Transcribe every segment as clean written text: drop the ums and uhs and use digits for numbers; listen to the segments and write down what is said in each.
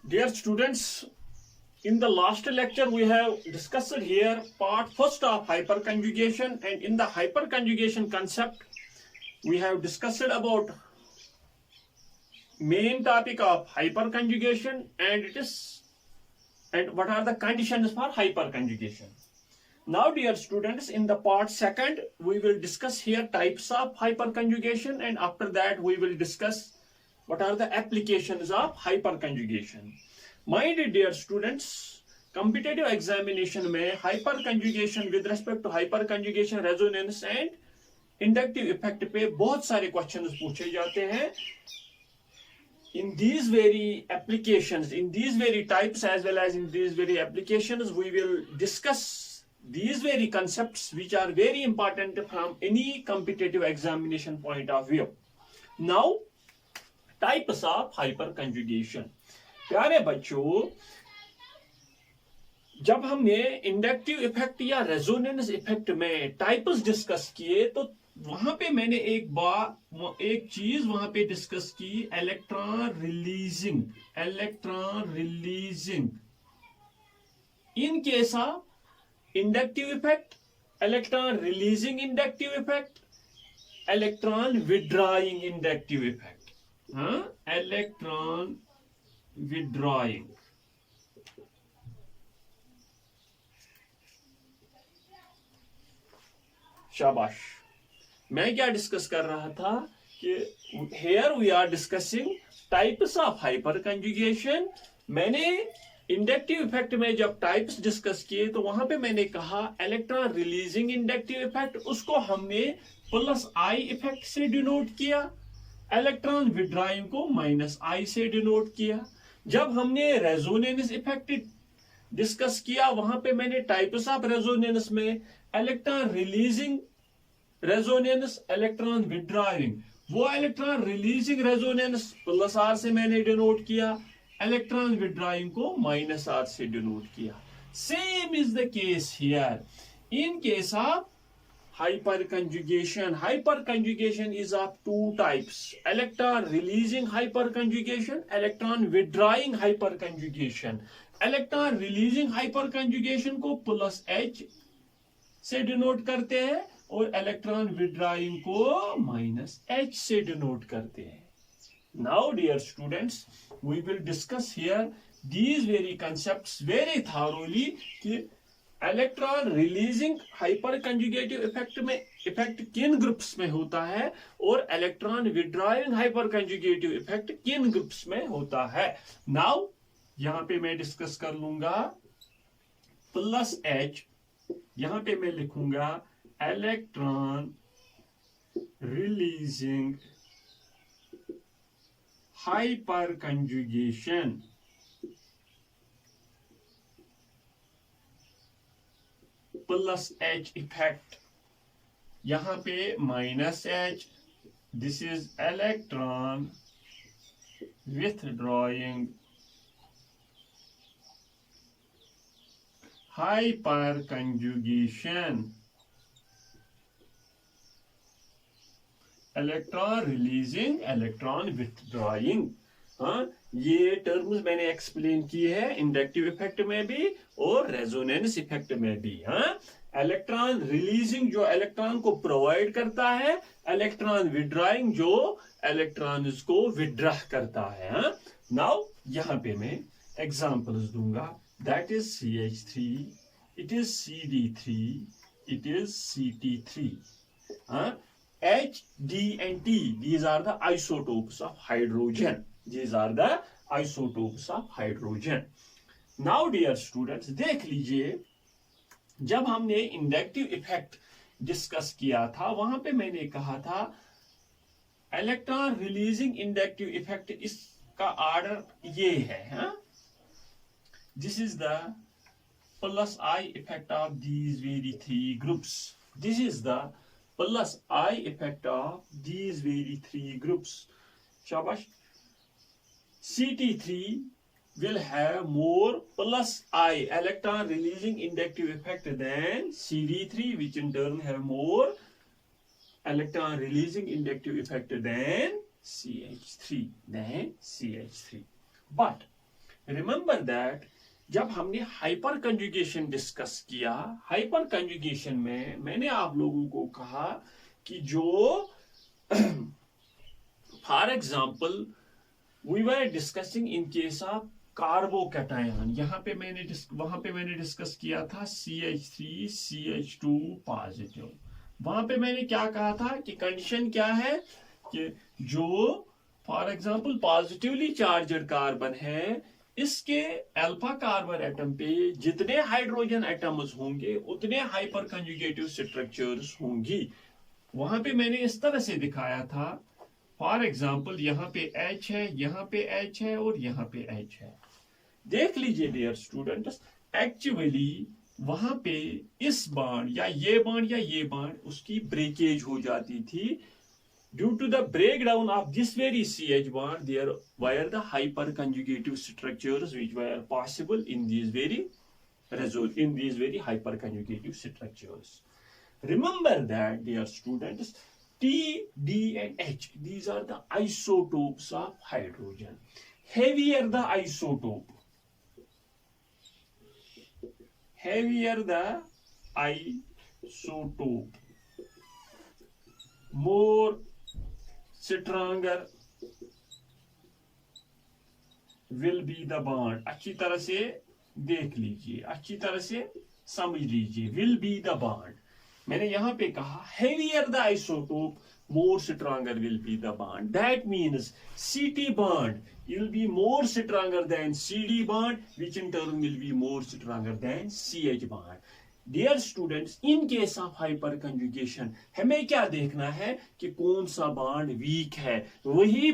Dear students, in the last lecture we have discussed here part first of hyperconjugation, and in the hyperconjugation concept we have discussed about main topic of hyperconjugation and what are the conditions for hyperconjugation. Now dear students, in the part second we will discuss here types of hyperconjugation, and after that we will discuss what are the applications of hyperconjugation. My dear students, competitive examination में hyperconjugation with respect to hyperconjugation, resonance and inductive effect पे बहुत सारे questions पूछे जाते हैं. In these very applications, in these very types as well as in these very applications, we will discuss these very concepts which are very important from any competitive examination point of view. Now, types of hyperconjugation. प्यारे बच्चों, जब हमने inductive effect या resonance effect में types discuss किए तो वहां पे मैंने एक चीज वहां पे डिस्कस की, electron releasing in case of inductive effect, electron releasing inductive effect, electron withdrawing inductive effect. Electron withdrawing. शाबाश. मैं क्या डिस्कस कर रहा था कि here we are discussing types of hyperconjugation. मैंने इंडक्टिव इफेक्ट में जब टाइप्स डिस्कस किए तो वहां पे मैंने कहा इलेक्ट्रॉन रिलीजिंग इंडक्टिव इफेक्ट, उसको हमने प्लस आई इफेक्ट से डिनोट किया, इलेक्ट्रॉन विड्रॉइंग को माइनस आई से डिनोट किया. जब हमने रेजोनेंस इफेक्ट डिस्कस किया वहां पे मैंने टाइप्स ऑफ रेजोनेंस में electron releasing resonance, electron withdrawing, वो electron releasing resonance plus R से मैंने डिनोट किया, इलेक्ट्रॉन विड्रॉइंग को माइनस आर से डिनोट किया. Same is the case here in case of hyperconjugation. Hyperconjugation is of two types: electron releasing hyperconjugation, electron withdrawing hyperconjugation. electron releasing hyperconjugation को plus H से denote करते हैं और electron withdrawing को minus H से denote करते हैं. Now dear students, we will discuss here these very concepts very thoroughly कि इलेक्ट्रॉन रिलीजिंग हाइपरकंजुगेटिव इफेक्ट में इफेक्ट किन ग्रुप्स में होता है और इलेक्ट्रॉन विड्रॉइंग हाइपरकंजुगेटिव इफेक्ट किन ग्रुप्स में होता है. नाउ यहां पे मैं डिस्कस कर लूंगा प्लस H, यहां पे मैं लिखूंगा electron releasing hyperconjugation plus H effect, यहां पे minus H. This is electron withdrawing hyperconjugation, electron releasing, electron withdrawing. ये टर्म्स मैंने एक्सप्लेन की है इंडक्टिव इफेक्ट में भी और रेजोनेंस इफेक्ट में भी. इलेक्ट्रॉन रिलीजिंग जो इलेक्ट्रॉन को प्रोवाइड करता है, इलेक्ट्रॉन विड्रॉइंग जो इलेक्ट्रॉन को विड्रॉ करता है. नाउ यहां पे मैं एग्जांपल्स दूंगा. That is CH3, it is CD3, it is CT3. H, D and T, these are the isotopes of hydrogen. These are the isotopes of hydrogen. Now dear students, देख लीजिए जब हमने इंडक्टिव इफेक्ट डिस्कस किया था वहां पे मैंने कहा था इलेक्ट्रॉन रिलीजिंग इंडक्टिव इफेक्ट, इसका ऑर्डर ये है. This is the plus I effect of these very three groups. This is the plus I effect of these very three groups. Shabash. CT3 will have more plus I electron releasing inductive effect than CD3, which in turn have more electron releasing inductive effect than CH3. But remember that जब हमने hyperconjugation discuss किया, hyperconjugation में मैंने आप लोगों को कहा कि जो for example we were discussing in case of carbocation, वहां पे मैंने डिस्कस किया था CH3 CH2 पॉजिटिव। वहां पे मैंने क्या कहा था कि कंडीशन क्या है कि जो for example positively charged carbon है, इसके अल्फा कार्बन एटम पे जितने हाइड्रोजन एटम्स होंगे उतने हाइपर कंजुगेटिव स्ट्रक्चर्स होंगी। वहां पे मैंने इस तरह से दिखाया था, फॉर एग्जाम्पल यहाँ पे H है, यहाँ पे H है और यहाँ पे H है। देख लीजिए डियर स्टूडेंट्स, एक्चुअली वहां पे इस बॉन्ड या ये बॉन्ड उसकी ब्रेकेज हो जाती थी। Due to the breakdown of this very CH bond, there were the hyperconjugative structures which were possible in these very hyperconjugative structures. Remember that, dear students, T, D, and H, these are the isotopes of hydrogen. Heavier the isotope, more stronger will be the bond. अच्छी तरह से देख लीजिए, अच्छी तरह से समझ लीजिए, will be the bond। मैंने यहां पे कहा heavier the isotope, more stronger will be the bond. That means CT bond will be more stronger than CD bond, which in turn will be more stronger than CH bond. Dear students, in case of hyperconjugation हमें क्या देखना है कि कौन सा bond weak है। वही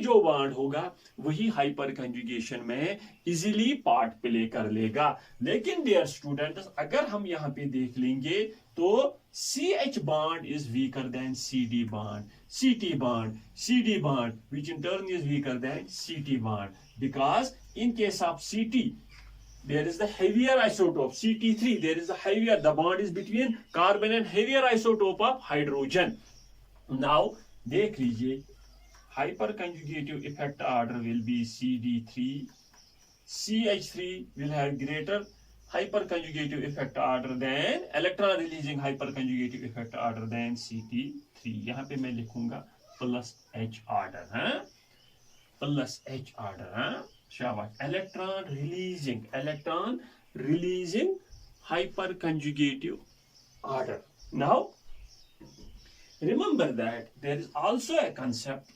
जो बॉन्ड होगा वही हाइपर कंजुगेशन में इजीली पार्ट प्ले कर लेगा। लेकिन डियर स्टूडेंट्स, अगर हम यहाँ पे देख लेंगे तो CH bond is weaker than CD bond, CT bond, CD bond, which in turn is weaker than CT bond, because in case of CT there is the heavier isotope CT3, the bond is between carbon and heavier isotope of hydrogen. Now देख लीजिए, hyperconjugative effect order will be CD3, CH3 will have greater hyperconjugative effect order than electron releasing hyperconjugative effect order than CT3। यहाँ पे मैं लिखूंगा plus H order, plus H order, शाबाश। electron releasing hyperconjugative order। Now remember that there is also a concept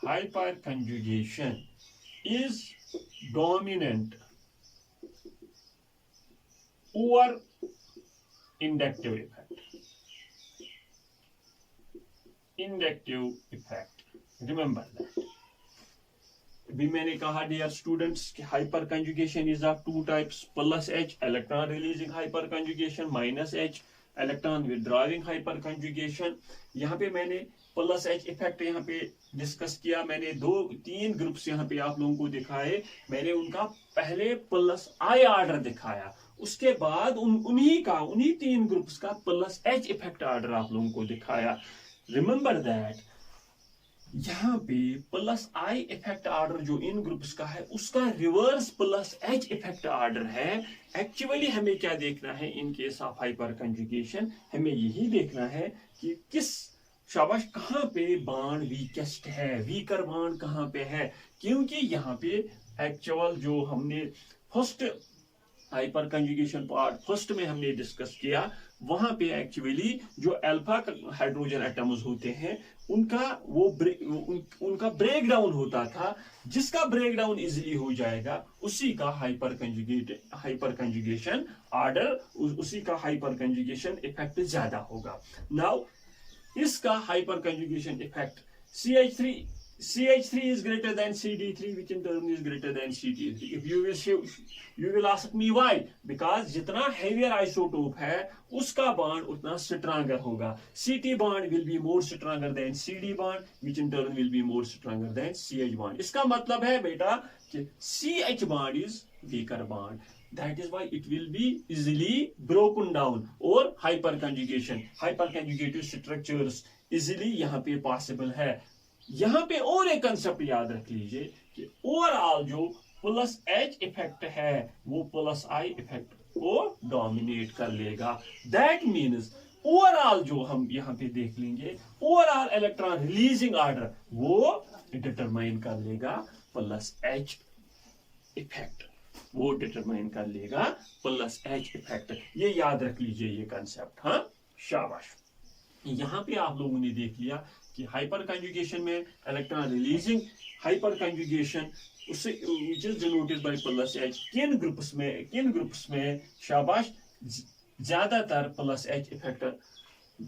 hyperconjugation is dominant over inductive effect। Remember that। अभी मैंने कहा dear students कि hyper conjugation is of two types, plus H electron releasing hyper conjugation, minus H electron withdrawing hyper conjugation. यहाँ पे मैंने plus H effect यहाँ पे discuss किया। मैंने 2-3 ग्रुप्स यहाँ पे आप लोगों को दिखाए। मैंने उनका पहले प्लस I ऑर्डर दिखाया, उसके बाद उन्हीं 3 ग्रुप्स का प्लस H इफेक्ट ऑर्डर आप लोगों को दिखाया। रिमेंबर दैट यहाँ पे प्लस I इफेक्ट ऑर्डर जो इन ग्रुप्स का है उसका reverse plus H effect order है। एक्चुअली हमें क्या देखना है इन केस ऑफ हाइपर कंजुगेशन, हमें यही देखना है कि शाबाश कहाँ पे बॉन्ड वीकेस्ट है, वीकर बॉन्ड कहाँ पे है। क्योंकि यहाँ पे एक्चुअल जो हमने first hyper conjugation part first में हमने डिस्कस किया, वहां पे एक्चुअली जो अल्फा हाइड्रोजन एटम्स होते हैं उनका ब्रेक डाउन होता था। जिसका ब्रेक डाउन इजीली हो जाएगा उसी का हाइपर कंजुगेशन ऑर्डर, उसी का हाइपर कंजुगेशन इफेक्ट ज्यादा होगा। नाउ इसका hyper conjugation effect CH3 is greater than CD3, which in turn is greater than CT3. If you will ask me why, because जितना heavier isotope है उसका bond उतना stronger होगा। CT bond will be more stronger than CD bond, which in turn will be more stronger than CH bond। इसका मतलब है बेटा कि CH bond is weaker bond, that is why it will be easily broken down और hyper conjugative structures easily यहाँ पे possible है। यहाँ पे और एक कंसेप्ट याद रख लीजिए कि ओवरऑल जो प्लस एच इफेक्ट है वो प्लस आई इफेक्ट को डोमिनेट कर लेगा। दैट मीन्स ओवरऑल जो हम यहाँ पे देख लेंगे ओवरऑल इलेक्ट्रॉन रिलीजिंग ऑर्डर वो डिटरमाइन कर लेगा प्लस एच इफेक्ट, वो डिटरमाइन कर लेगा प्लस एच इफेक्ट। ये याद रख लीजिए ये कंसेप्ट। हाँ, शाबाश। यहाँ पे आप लोगों ने देख लिया कि हाइपर कंजुगेशन में इलेक्ट्रॉन रिलीजिंग हाइपर कंजुगेशन उससे which is denoted by plus H किन ग्रुप्स में शाबाश ज्यादातर प्लस एच इफेक्ट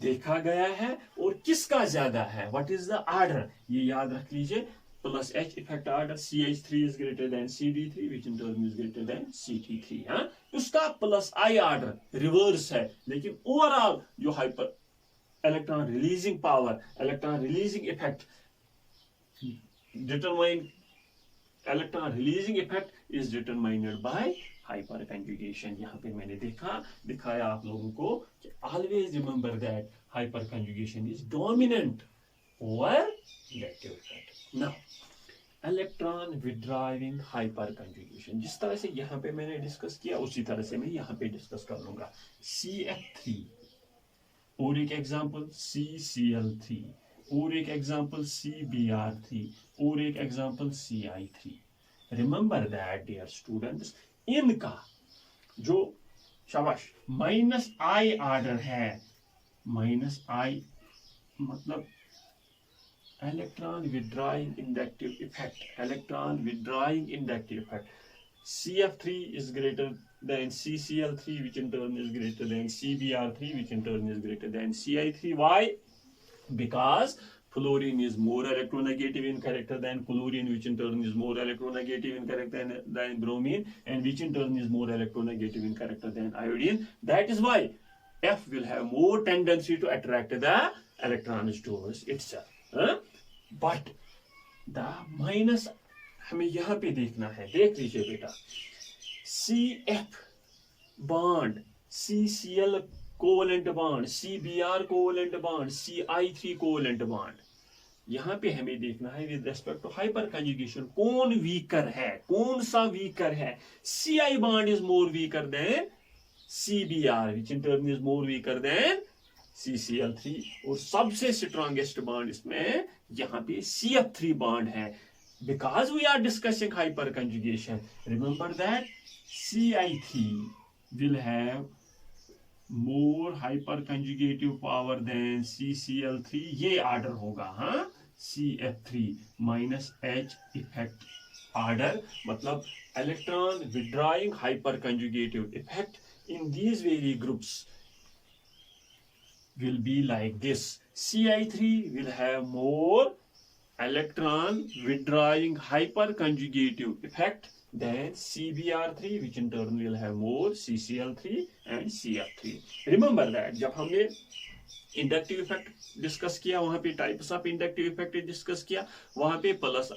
देखा गया है और किसका ज्यादा है, व्हाट इज द ऑर्डर, ये याद रख लीजिए। Plus H effect order CH3 is greater than CD3 which in turn is greater than CT3। हाँ, उसका प्लस आई ऑर्डर रिवर्स है, लेकिन ओवरऑल जो hyper electron releasing power, electron releasing effect determine electron releasing effect is determined by hyperconjugation. यहाँ पे मैंने दिखाया आप लोगों को कि always remember that hyperconjugation is dominant over inductive effect. Now electron withdrawing hyperconjugation, जिस तरह से यहाँ पे मैंने डिस्कस किया उसी तरह से मैं यहाँ पे डिस्कस कर लूंगा। CF3 और एक एग्जांपल CCl3 और एक एग्जांपल CBr3 और एक example CI3। Remember that dear students, इनका जो शाबाश माइनस आई ऑर्डर है, माइनस आई मतलब electron withdrawing inductive effect, electron withdrawing inductive effect. CF3 is greater than CCl3 which in turn is greater than CBr3 which in turn is greater than CI3. Why? Because fluorine is more electronegative in character than chlorine, which in turn is more electronegative in character than bromine, and which in turn is more electronegative in character than iodine. That is why F will have more tendency to attract the electrons towards itself. But the minus हमें यहाँ पे देखना है, देख लीजिए बेटा, CF bond, CCl covalent bond, CBr covalent bond, CI3 covalent bond, यहाँ पे हमें देखना है with respect to hyperconjugation कौन वीकर है, कौन सा वीकर है। CI bond is more weaker than CBr which in turn is more weaker than CCl3, और सबसे स्ट्रॉन्गेस्ट बॉन्ड इसमें यहाँ पे CF3 बॉन्ड है। Because we are discussing hyperconjugation, remember that CI3 will have more hyperconjugative power than CCl3, ये order होगा। हाँ, CF3 minus H effect order, मतलब electron withdrawing hyperconjugative effect in these various groups will be like this. CI3 will have more electron withdrawing hyperconjugative effect than CBr3 which in turn will have more CCl3 and CF3. Remember that जब हमने inductive effect discuss किया, वहां पे types of inductive effect discuss किया, वहां पे plus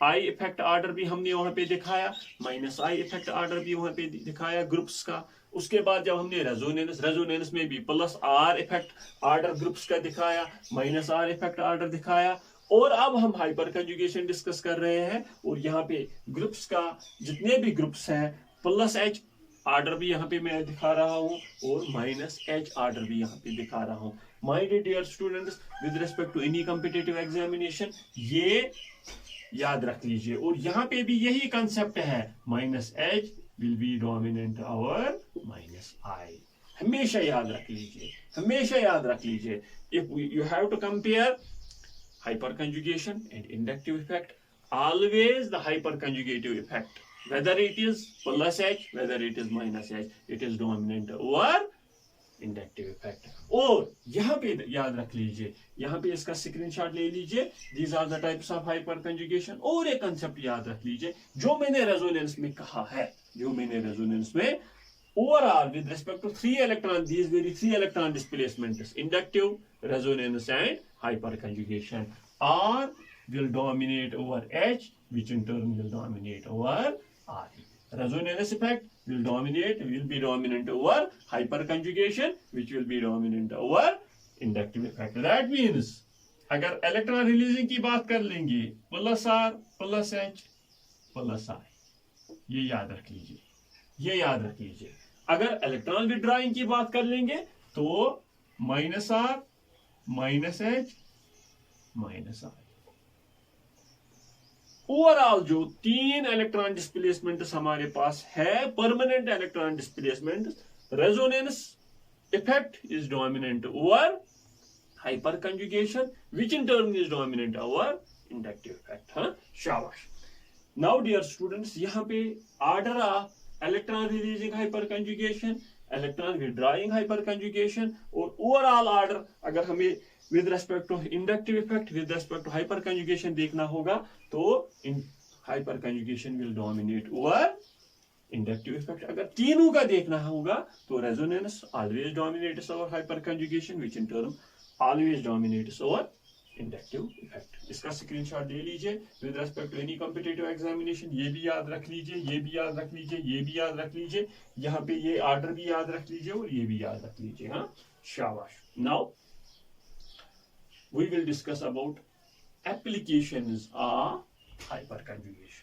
I effect order भी हमने वहां पे दिखाया, माइनस आई इफेक्ट ऑर्डर भी वहां पे दिखाया ग्रुप्स का। उसके बाद जब हमने रेजोनेंस में भी plus are effect order groups का दिखाया, माइनस आर इफेक्ट ऑर्डर दिखाया, और अब हम हाइपर कंजुगेशन डिस्कस कर रहे हैं, और यहाँ पे ग्रुप्स का जितने भी ग्रुप्स हैं प्लस एच ऑर्डर भी यहाँ पे मैं दिखा रहा हूँ और माइनस एच ऑर्डर भी यहाँ पे दिखा रहा हूँ। My dear students, with respect to any competitive examination ये याद रख लीजिए, और यहाँ पे भी यही कंसेप्ट है, minus H will be dominant over minus I. हमेशा याद रख लीजिए, हमेशा याद रख लीजिए। If you have to compare hyperconjugation and inductive effect, always the hyperconjugative effect, whether it is plus H, whether it is minus H, it is dominant over inductive effect। और यहाँ पे याद रख लीजिए, यहाँ पे इसका स्क्रीनशॉट ले लीजिए, these are the types of hyperconjugation। और एक कंसेप्ट याद रख लीजिए जो मैंने रेजोनेंस में कहा है, जो मैंने रेजोनेंस में overall with respect to these very three electron displacements, inductive, resonance and hyperconjugation, R will dominate over H which in turn will dominate over RE। Resonance effect will be dominant over hyperconjugation, which will be dominant over inductive effect. That means अगर electron releasing की बात कर लेंगे plus R plus H plus I, ये याद रख लीजिए, ये याद रख लीजिए। अगर इलेक्ट्रॉन विड्रॉइंग की बात कर लेंगे तो minus R minus H minus I. Overall जो 3 इलेक्ट्रॉन डिस्प्लेसमेंट हमारे पास है, permanent electron displacement, resonance effect is dominant over hyperconjugation, which in turn is dominant over inductive effect. हाँ, शाबाश। Now dear students, यहाँ पे order of electron releasing hyperconjugation, electron withdrawing hyperconjugation और overall order अगर हमें with respect to inductive effect, with respect to hyperconjugation देखना होगा तो hyperconjugation will dominate over inductive effect। अगर तीनों का देखना होगा तो resonance always dominates over hyperconjugation, which in turn always dominates over inductive effect। इसका स्क्रीनशॉट ले लीजिए with respect to any competitive examination। ये भी याद रख लीजिए, ये भी याद रख लीजिए, ये भी याद रख लीजिए, यहाँ पे ये आर्डर भी याद रख लीजिए और ये भी याद रख लीजिए। हाँ, शाबाश। Now we will discuss about applications of hyperconjugation।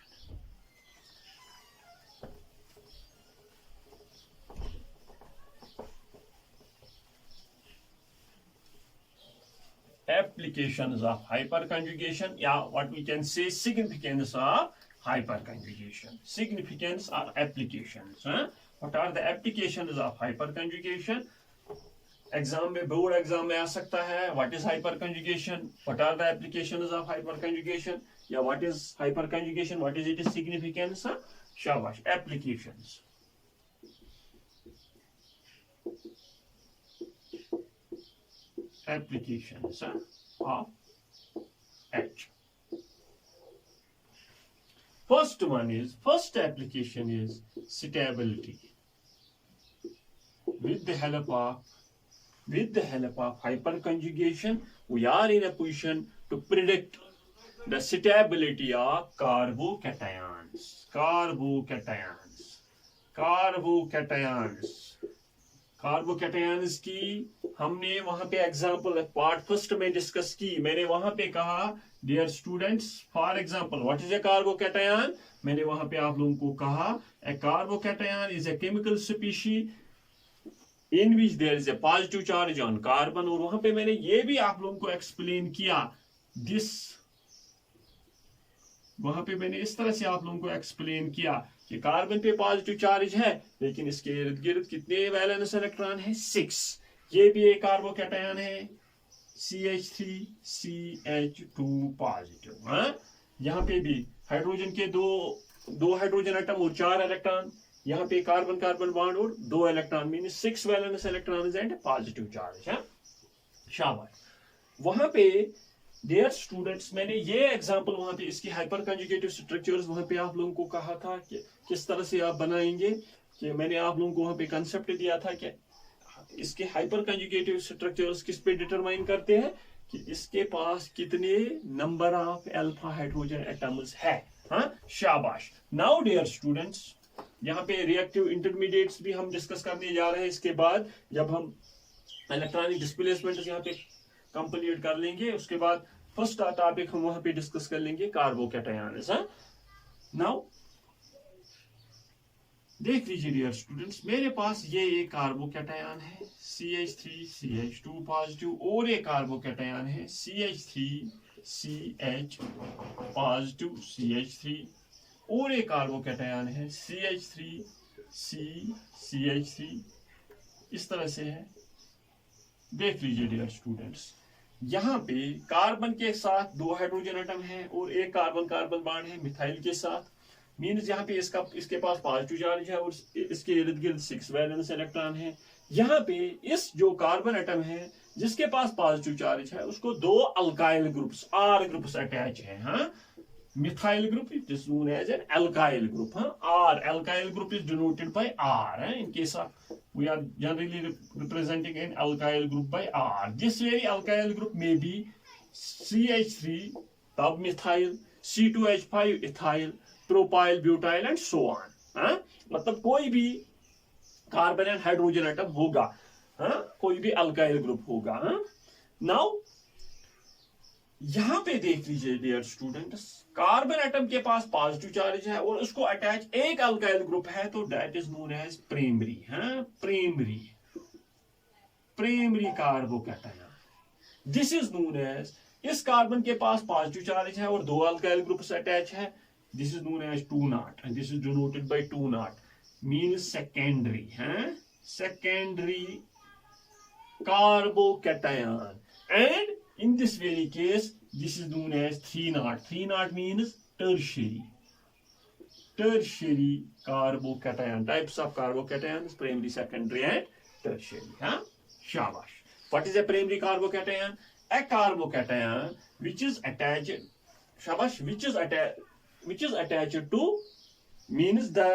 Applications of hyperconjugation, yeah, what we can say significance of hyperconjugation, significance or applications। huh? What are the applications of hyperconjugation? Exam में, बोर्ड एग्जाम में आ सकता है, what is hyperconjugation, what are the applications of hyperconjugation, या what is hyperconjugation, what is its significance। शाबाश, applications। Applications of H। First application is stability। With the help of hyperconjugation, we are in a position to predict the stability of carbocations। Carbocations की हमने वहां पे example part first में discuss की। मैंने वहां पे कहा dear students, for example what is a carbocation. मैंने वहां पे आप लोगों को कहा a carbocation is a chemical species in which there is a positive charge on carbon. और वहां पे मैंने ये भी आप लोगों को एक्सप्लेन किया दिस, वहां पे मैंने इस तरह से आप लोगों को एक्सप्लेन किया कि कार्बन पे पॉजिटिव चार्ज है लेकिन इसके इर्द गिर्द कितने वैलेंस इलेक्ट्रॉन है, 6। ये भी एक कार्बोकैटायन है, CH3CH2 पॉजिटिव। हाँ, यहाँ पे भी हाइड्रोजन के दो हाइड्रोजन एटम और 4 इलेक्ट्रॉन, यहाँ पे कार्बन कार्बन बॉन्ड और 2 electron, mean 6 valence electron and positive charge. हाँ, शाबाश। वहां पे डियर स्टूडेंट्स, मैंने ये एग्जांपल वहां पे इसकी हाइपरकंजुगेटिव स्ट्रक्चर्स वहां पे आप लोगों को कहा था कि किस तरह से आप बनाएंगे, कि मैंने आप लोगों को वहां पे कंसेप्ट दिया था कि इसके हाइपरकंजुगेटिव स्ट्रक्चर्स किस पे डिटरमाइन करते हैं कि इसके पास कितने number of alpha hydrogen atoms है। हाँ, शाबाश। नाउ डियर स्टूडेंट्स, यहाँ पे रिएक्टिव इंटरमीडिएट्स भी हम डिस्कस करने जा रहे हैं इसके बाद, जब हम इलेक्ट्रॉनिक डिस्प्लेसमेंट यहाँ पे कंप्लीट कर लेंगे। उसके बाद फर्स्ट टॉपिक हम वहां पे डिस्कस कर लेंगे कार्बोकैटायंस। नाउ देख लीजिए डियर स्टूडेंट्स, मेरे पास ये एक कार्बोकैटायन है CH3CH2 पॉजिटिव और एक कार्बोकैटायन है CH3CH पॉजिटिव CH3 और एक कार्बोकैटायन है CH3CH3 इस तरह से है। देख लीजिए डियर स्टूडेंट्स, यहाँ पे कार्बन के साथ 2 हाइड्रोजन एटम है और एक कार्बन कार्बन बॉन्ड है मिथाइल के साथ, मींस यहाँ पे इसके पास पॉजिटिव चार्ज है और इसके इर्द गिर्द 6 वैलेंस इलेक्ट्रॉन है। यहाँ पे इस जो कार्बन एटम है जिसके पास पॉजिटिव चार्ज है उसको 2 alkyl groups R groups attach है। हाँ, methyl group it is known as an alkyl group. हाँ, R alkyl group is denoted by R। In case of we are generally representing an alkyl group by R. This very alkyl group may be CH3 tub methyl, C2H5 ethyl, propyl butyl and so on। हाँ, मतलब कोई भी carbon and hydrogen atom होगा, हाँ, कोई भी alkyl group होगा। हाँ, नाउ यहां पे देख लीजिए डियर स्टूडेंट्स, कार्बन एटम के पास पॉजिटिव चार्ज है और उसको अटैच एक अल्काइल ग्रुप है, तो that is known as primary. हाँ, primary carbocation, this is known as, इस कार्बन के पास पॉजिटिव चार्ज है और दो अल्काइल ग्रुप्स अटैच है, this is known as 2 nought and this is denoted by 2 nought, means secondary. हाँ, secondary carbocation, and in this very case this is known as 3 naught. 3 naught means tertiary carbocation, types of carbocations, primary, secondary and tertiary. Huh? Shabash. What is a primary carbocation? A carbocation which is attached, shabash, which is attached to, means the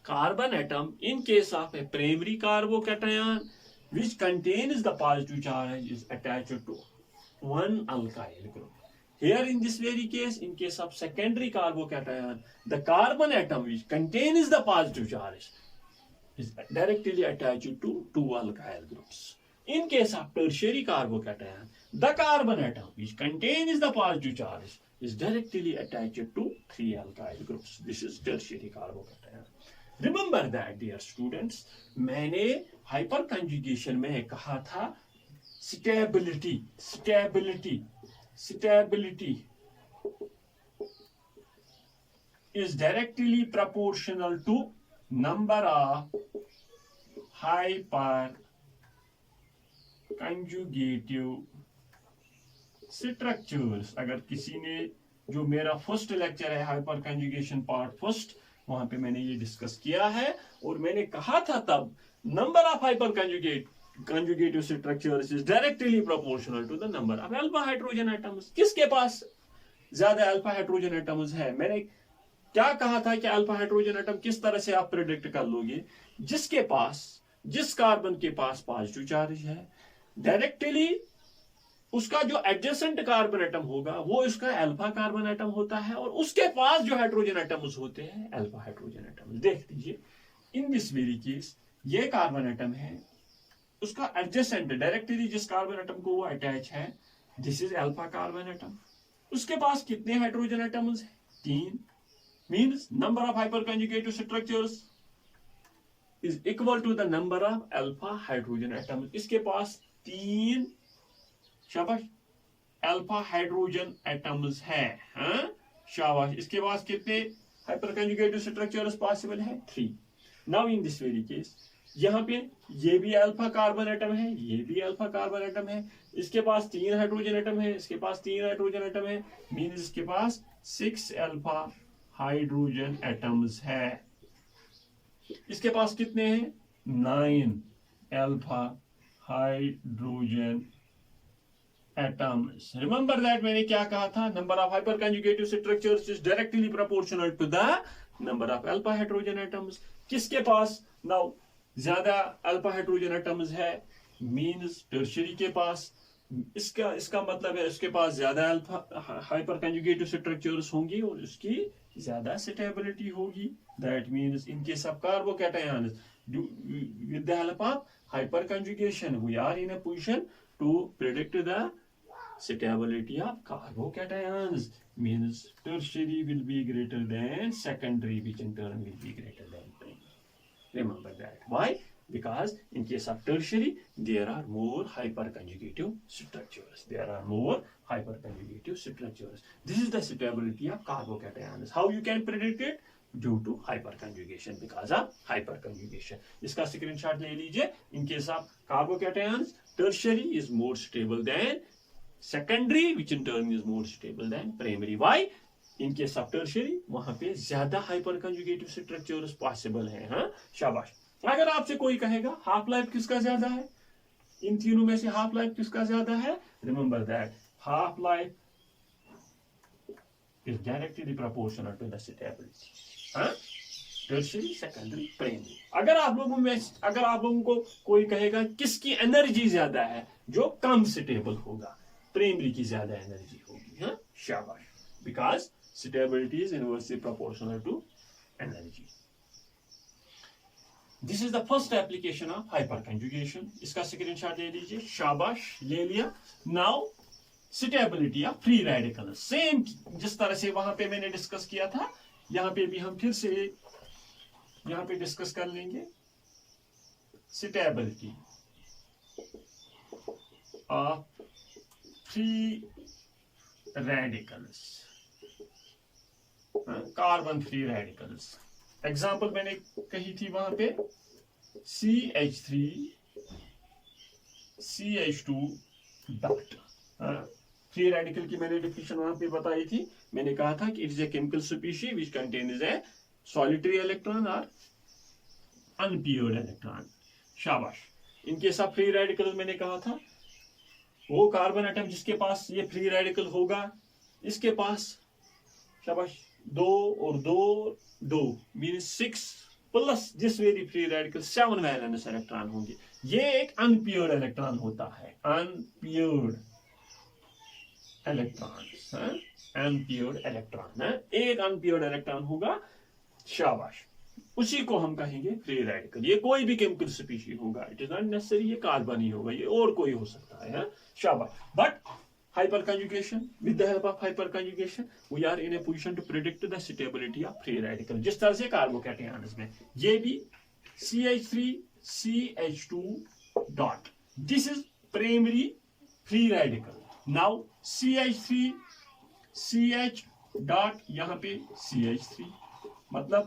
carbon atom in case of a primary carbocation which contains the positive charge is attached to one alkyl group. Here in this very case, in case of secondary carbocation, the carbon atom which contains the positive charge is directly attached to 2 alkyl groups. In case of tertiary carbocation, the carbon atom which contains the positive charge is directly attached to 3 alkyl groups. This is tertiary carbocation. Remember that dear students, मैंने hyper conjugation में कहा था stability is directly proportional to number of hyperconjugative structures. अगर किसी ने, जो मेरा first lecture है हाइपर कंजुगेशन पार्ट फर्स्ट, वहां पे मैंने ये डिस्कस किया है और मैंने कहा था तब number of hyperconjugative structures is directly proportional to the number of alpha hydrogen atoms. किसके पास ज्यादा अल्फा हाइड्रोजन एटम्स है? मैंने क्या कहा था कि अल्फा हाइड्रोजन एटम किस तरह से आप प्रेडिक्ट कर लोगे? जिसके पास, जिस कार्बन के पास पॉजिटिव चार्ज है, डायरेक्टली उसका जो एडजेसेंट कार्बन एटम होगा वो इसका अल्फा कार्बन एटम होता है और उसके पास जो हाइड्रोजन एटम्स होते हैं अल्फा हाइड्रोजन एटम्स। देख लीजिए इन दिस वेरी केस, ये कार्बन एटम है, उसका एडजेसेंट डायरेक्टली जिस कार्बन एटम को वो अटैच है, this is alpha carbon atom. उसके पास कितने हाइड्रोजन एटम्स हैं? 3, means number of hyperconjugative structures is equal to the number of alpha hydrogen atoms. इसके पास 3 शाबाश अल्फा हाइड्रोजन एटम्स है। हाँ, शाबाश। इसके पास कितने हाइपर कंजुगेटिव स्ट्रक्चर्स पॉसिबल है? 3। Now in this very case, यहाँ पे ये भी अल्फा कार्बन एटम है, ये भी अल्फा कार्बन एटम है, इसके पास 3 हाइड्रोजन एटम है, इसके पास 3 हाइड्रोजन एटम है, मींस इसके पास 6 अल्फा हाइड्रोजन एटम्स है। इसके पास कितने हैं? 9 alpha hydrogen atoms. Remember that, मैंने क्या कहा था? Number of hyperconjugative structures is directly proportional to the number of alpha hydrogen atoms. किसके पास नाउ ज्यादा अल्फा हाइड्रोजन एटम्स है? मींस टर्शियरी के पास। इसका मतलब है उसके पास ज्यादा अल्फा हाइपर कंजुगेटिव स्ट्रक्चर्स होंगी और उसकी ज्यादा स्टेबिलिटी होगी। That means in case of carbocations with the help of hyperconjugation we are in a position to predict the stability of carbocations, means tertiary will be greater than secondary, which in turn will be greater than primary. Remember that. Why? Because in case of tertiary there are more hyperconjugative structures. This is the stability of carbocations. How you can predict it? Due to hyperconjugation, because of hyperconjugation. इसका screenshot ले लीजिए। In case of carbocations, tertiary is more stable than secondary, which in turn is more stable than primary. Why? In case of tertiary, वहां पे ज्यादा hyperconjugative structures possible है। हाँ, शाबाश। अगर आपसे कोई कहेगा हाफ लाइफ किसका ज्यादा है, इन तीनों में से हाफ लाइफ किसका ज्यादा है? Remember that half life is directly proportional to the stability. Tertiary, secondary, primary. अगर आप लोगों को कोई कहेगा किसकी एनर्जी ज्यादा है, जो कम स्टेबल होगा, प्राइमरी की ज्यादा एनर्जी होगी। हाँ, शाबाश। Because stability is inversely proportional to energy. This is the first application of hyperconjugation. इसका स्क्रीनशॉट ले लीजिए, शाबाश, ले लिया। Now stability of free radical, same जिस तरह से वहां पे मैंने डिस्कस किया था, यहां पे भी हम फिर से यहां पे डिस्कस कर लेंगे। Stability of free radicals, carbon free radicals. Example मैंने कही थी वहां पे, CH3 CH2 dot. Free radical की मैंने डिफिनेशन वहां पे बताई थी। मैंने कहा था कि it is a chemical species which contains A solitary electron और अनप्योर्ड इलेक्ट्रॉन। शाबाश। इनके साथ फ्री रेडिकल मैंने कहा था वो कार्बन एटम जिसके पास ये फ्री रेडिकल होगा, इसके पास शाबाश 2 और 2 mean 6 plus this very free radical 7 valence electron होंगे। ये एक अनप्योर्ड इलेक्ट्रॉन होता है, अनप्योर्ड इलेक्ट्रॉन, अनप्योर्ड इलेक्ट्रॉन, एक अनप्योर्ड इलेक्ट्रॉन होगा। शाबाश, उसी को हम कहेंगे फ्री रेडिकल। ये कोई भी केमिकल स्पीशीज होगा, इट इज नॉट नेसेसरी ये कार्बन ही होगा, ये और कोई हो सकता है। शाबाश। But hyper conjugation, with the help of hyper conjugation we are in a position to predict the stability of free radical। जिस तरह से कार्बोकैटायंस में ये भी CH3 CH2 dot, this is primary free radical। now CH3 CH dot, यहाँ पे CH3 मतलब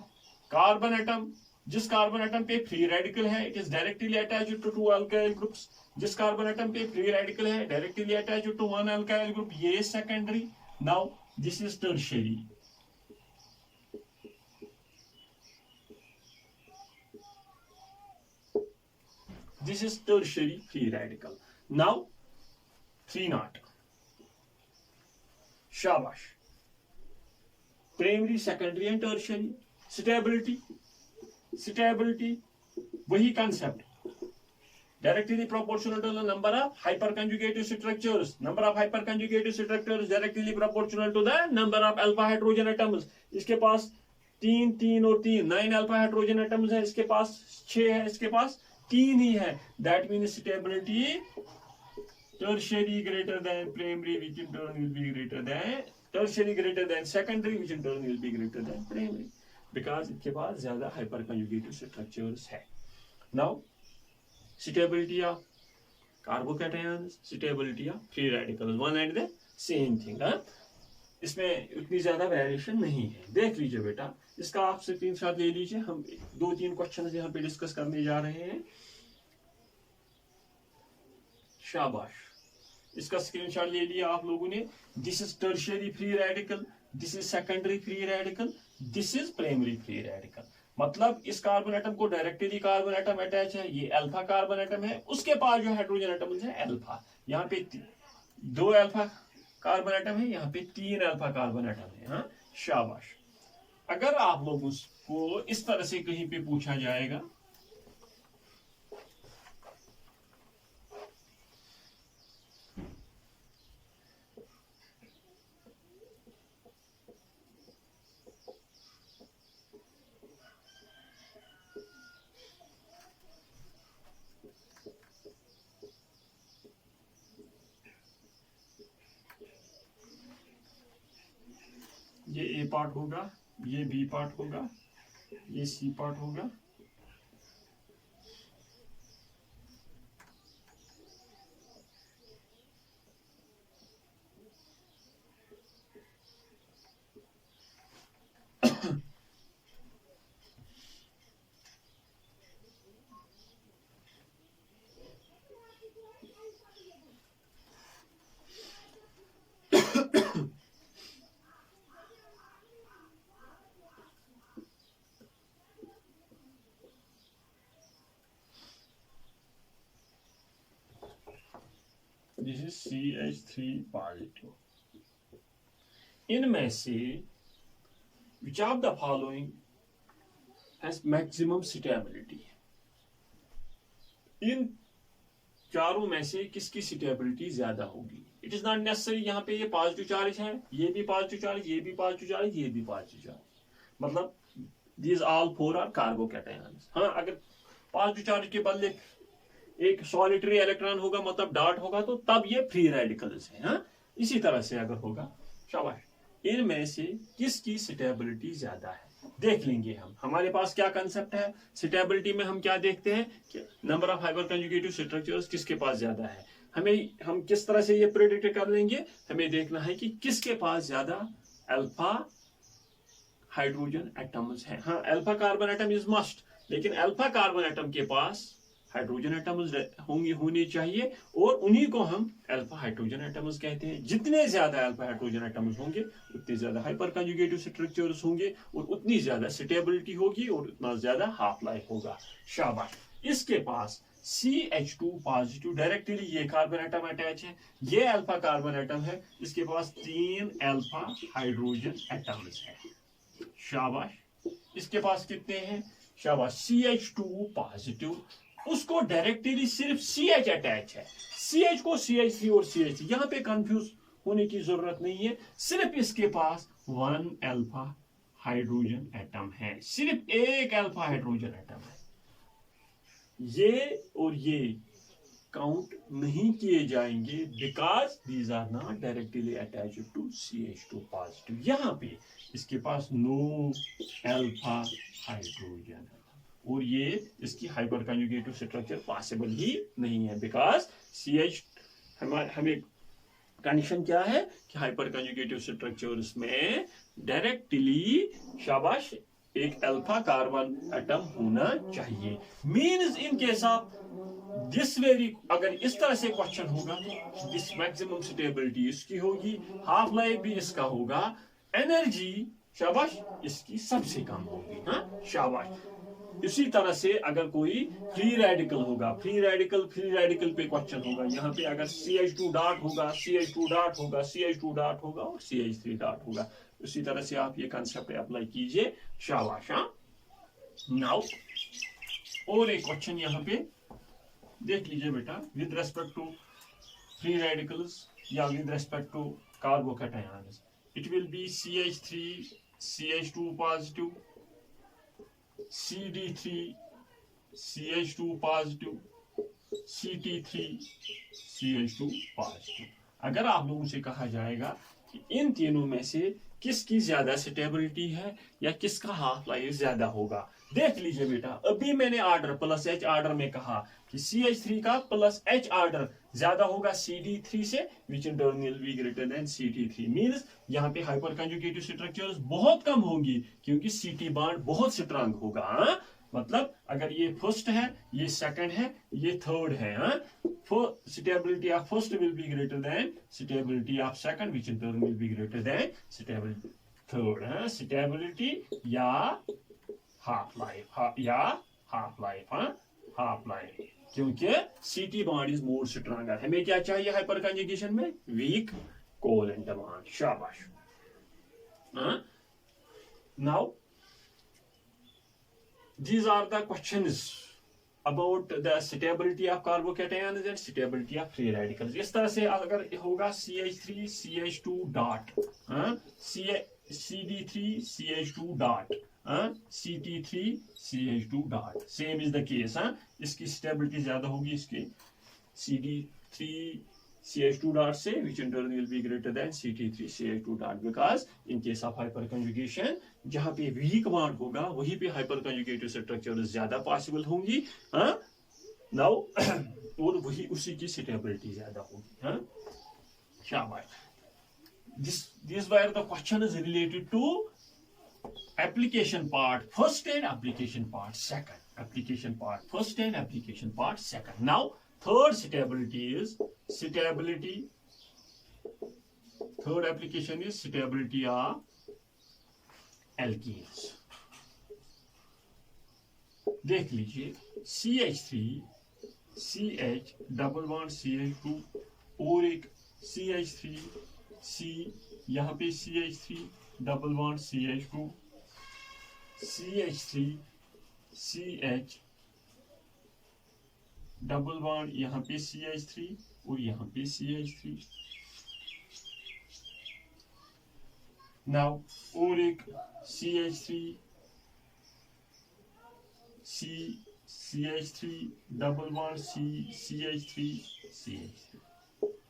carbon atom, जिस कार्बन एटम पे फ्री रेडिकल है it is directly attached to 2 alkyl groups. जिस कार्बन एटम पे फ्री रेडिकल है directly attached to 1 alkyl group, ये secondary. Now this is tertiary. This is tertiary free radical. Now 3 nought. शाबाश। Primary, secondary and tertiary. Stability वही concept, directly proportional to the number of hyperconjugated structures। number of hyperconjugated structures directly proportional to the number of alpha hydrogen atoms। इसके पास 3 3 और 3 9 alpha hydrogen atoms है, इसके पास 6 है, इसके पास 3 ही है। that means stability tertiary greater than primary, which in turn will be greater than tertiary, greater than secondary, which in turn will be greater than primary, because इसके पास ज्यादा hyperconjugated structures है। now stability of carbocations, stability of free radicals, one and the same thing। इसमें उतनी ज्यादा variation नहीं है। देख लीजिए बेटा, इसका आप स्क्रीनशॉट ले लीजिए। हम 2-3 क्वेश्चन यहाँ पे डिस्कस करने जा रहे हैं। शाबाश, इसका स्क्रीनशॉट ले लिया आप लोगों ने। This is tertiary free radical, this is secondary free radical, this is primary free radical. मतलब इस कार्बन एटम को डायरेक्टली कार्बन एटम अटैच है, ये अल्फा कार्बन एटम है, उसके पास जो हाइड्रोजन एटम है अल्फा। यहाँ पे 2 अल्फा कार्बन एटम है, यहाँ पे 3 अल्फा कार्बन एटम है। हाँ, शाबाश। अगर आप लोगों को इस तरह से कहीं पे पूछा जाएगा ये ए पार्ट होगा, ये बी पार्ट होगा, ये सी पार्ट होगा, दिस इज CH3 पॉजिटिव। इनमें से which of the following has maximum stability? इन चारों में से किसकी स्टेबिलिटी ज्यादा होगी? इट इज नॉट नेसेसरी यहाँ पे ये पॉजिटिव चार्ज है, ये भी पॉजिटिव चार्ज, ये भी पॉजिटिव चार्ज, ये भी पॉजिटिव चार्ज। मतलब these all four are carbocations. हाँ, अगर पॉजिटिव चार्ज के बदले एक सॉलिटरी इलेक्ट्रॉन होगा, मतलब डॉट होगा, तो तब ये फ्री रेडिकल्स है। हाँ, इसी तरह से अगर होगा, शाबाश, इनमें से किसकी स्टेबिलिटी ज्यादा है देख लेंगे हम। हमारे पास क्या कंसेप्ट है स्टेबिलिटी में, हम क्या देखते हैं कि number of hyperconjugative structures किसके पास ज्यादा है। हम किस तरह से ये प्रेडिक्ट कर लेंगे, हमें देखना है कि किसके पास ज्यादा अल्फा हाइड्रोजन एटम्स हैं। हाँ, alpha carbon atom is must, लेकिन अल्फा कार्बन एटम के पास हाइड्रोजन एटम्स होनी चाहिए, और उन्हीं को हम अल्फा हाइड्रोजन एटम्स कहते हैं। जितने ज्यादा अल्फा हाइड्रोजन एटम्स होंगे उतने ज्यादा हाइपर कंजुगेटिव स्ट्रक्चर्स होंगे, और उतनी ज्यादा स्टेबिलिटी होगी, और उतना ज्यादा हाफ लाइफ होगा। शाबाश, इसके पास CH2 पॉजिटिव डायरेक्टली ये कार्बन एटम अटैच है, ये अल्फा कार्बन एटम है, इसके पास 3 अल्फा हाइड्रोजन एटम्स है। शाबाश, इसके पास कितने हैं, शाबाश, CH2 पॉजिटिव, उसको डायरेक्टली सिर्फ CH अटैच है, CH को CH3 और CH3, यहां पे कंफ्यूज होने की जरूरत नहीं है। सिर्फ इसके पास 1 अल्फा हाइड्रोजन एटम है, सिर्फ एक अल्फा हाइड्रोजन एटम है। ये और ये काउंट नहीं किए जाएंगे because these are not directly attached to CH2 positive. यहां पे इसके पास नो अल्फा हाइड्रोजन, और ये इसकी हाइपर कंजुगेटिव स्ट्रक्चर पॉसिबल ही नहीं है बिकॉज CH, हमें कंडीशन क्या है कि हाइपर कंजुगेटिव स्ट्रक्चर्स में डायरेक्टली, शाबाश, एक अल्फा कार्बन एटम होना चाहिए। Means in case of this very, अगर इस तरह से क्वेश्चन होगा तो दिस मैक्सिमम स्टेबिलिटी इसकी होगी, हाफ लाइफ भी इसका होगा, एनर्जी, शाबाश, इसकी सबसे कम होगी। हाँ, शाबाश। इसी तरह से अगर कोई फ्री रेडिकल होगा, फ्री रेडिकल पे क्वेश्चन होगा, यहाँ पे अगर CH2 डॉट होगा, CH2 डॉट होगा, CH2 डॉट होगा और CH3 डॉट होगा, उसी तरह से आप ये कंसेप्ट अप्लाई कीजिए। शाबाश। नाउ और एक क्वेश्चन यहाँ पे देख लीजिए बेटा, with respect to free radicals या with respect to carbocations, it will be CH3 CH2 positive, CD3 CH2 positive, CT3 CH2 positive. अगर आप लोगों से कहा जाएगा कि इन तीनों में से किसकी ज्यादा स्टेबिलिटी है या किसका हाफ लाइफ ज्यादा होगा, देख लीजिए बेटा, अभी मैंने ऑर्डर प्लस H ऑर्डर में कहा कि CH3 का प्लस H ऑर्डर ज्यादा होगा CD3 से, which in turn will be greater than CT3। Means यहाँ पे हाइपर कंजुगेटिव स्ट्रक्चर्स बहुत कम होंगी क्योंकि CT बॉन्ड बहुत स्ट्रांग होगा। हाँ? मतलब अगर ये फर्स्ट है, ये सेकंड है, ये थर्ड है, हाँ? Stability of first will be greater then stability of second, which in turn will be greater then stability third. हाँ? स्टेबिलिटी या हाफ लाइफ, हाफ लाइफ, क्योंकि CT bond is more stronger. हमें क्या चाहिए हाइपर कंजुगेशन में, week covalent bond. शाबाश। Now these are the questions about the stability of carbocations and stability of free radicals। इस तरह से अगर होगा CH3 CH2 dot, CD3 CH2 dot, CT3 CH2 dot, same is the case. इसकी stability ज्यादा होगी इसके CD3 CH2 dot से, which in turn will be greater than CT3 CH2 dot, because in case of hyperconjugation जहां पे weak bond होगा वहीं पे हाइपर कंजुगेटिव स्ट्रक्चर ज्यादा पॉसिबल होंगी। नाउ और वही उसी की स्टेबिलिटी ज्यादा होगी। शाबाश। These were the questions related to application part first and application part second. Application part first and application part second. Now third stability is stability. Third application is stability of alkenes. देख लीजिए, CH3 CH double bond CH2 और एक CH3 C, यहाँ पे CH3 double bond CH2, CH3 CH double bond यहाँ पे CH3 और यहाँ पे CH3। नाउ और एक CH3 C CH3 double bond C CH3 CH3।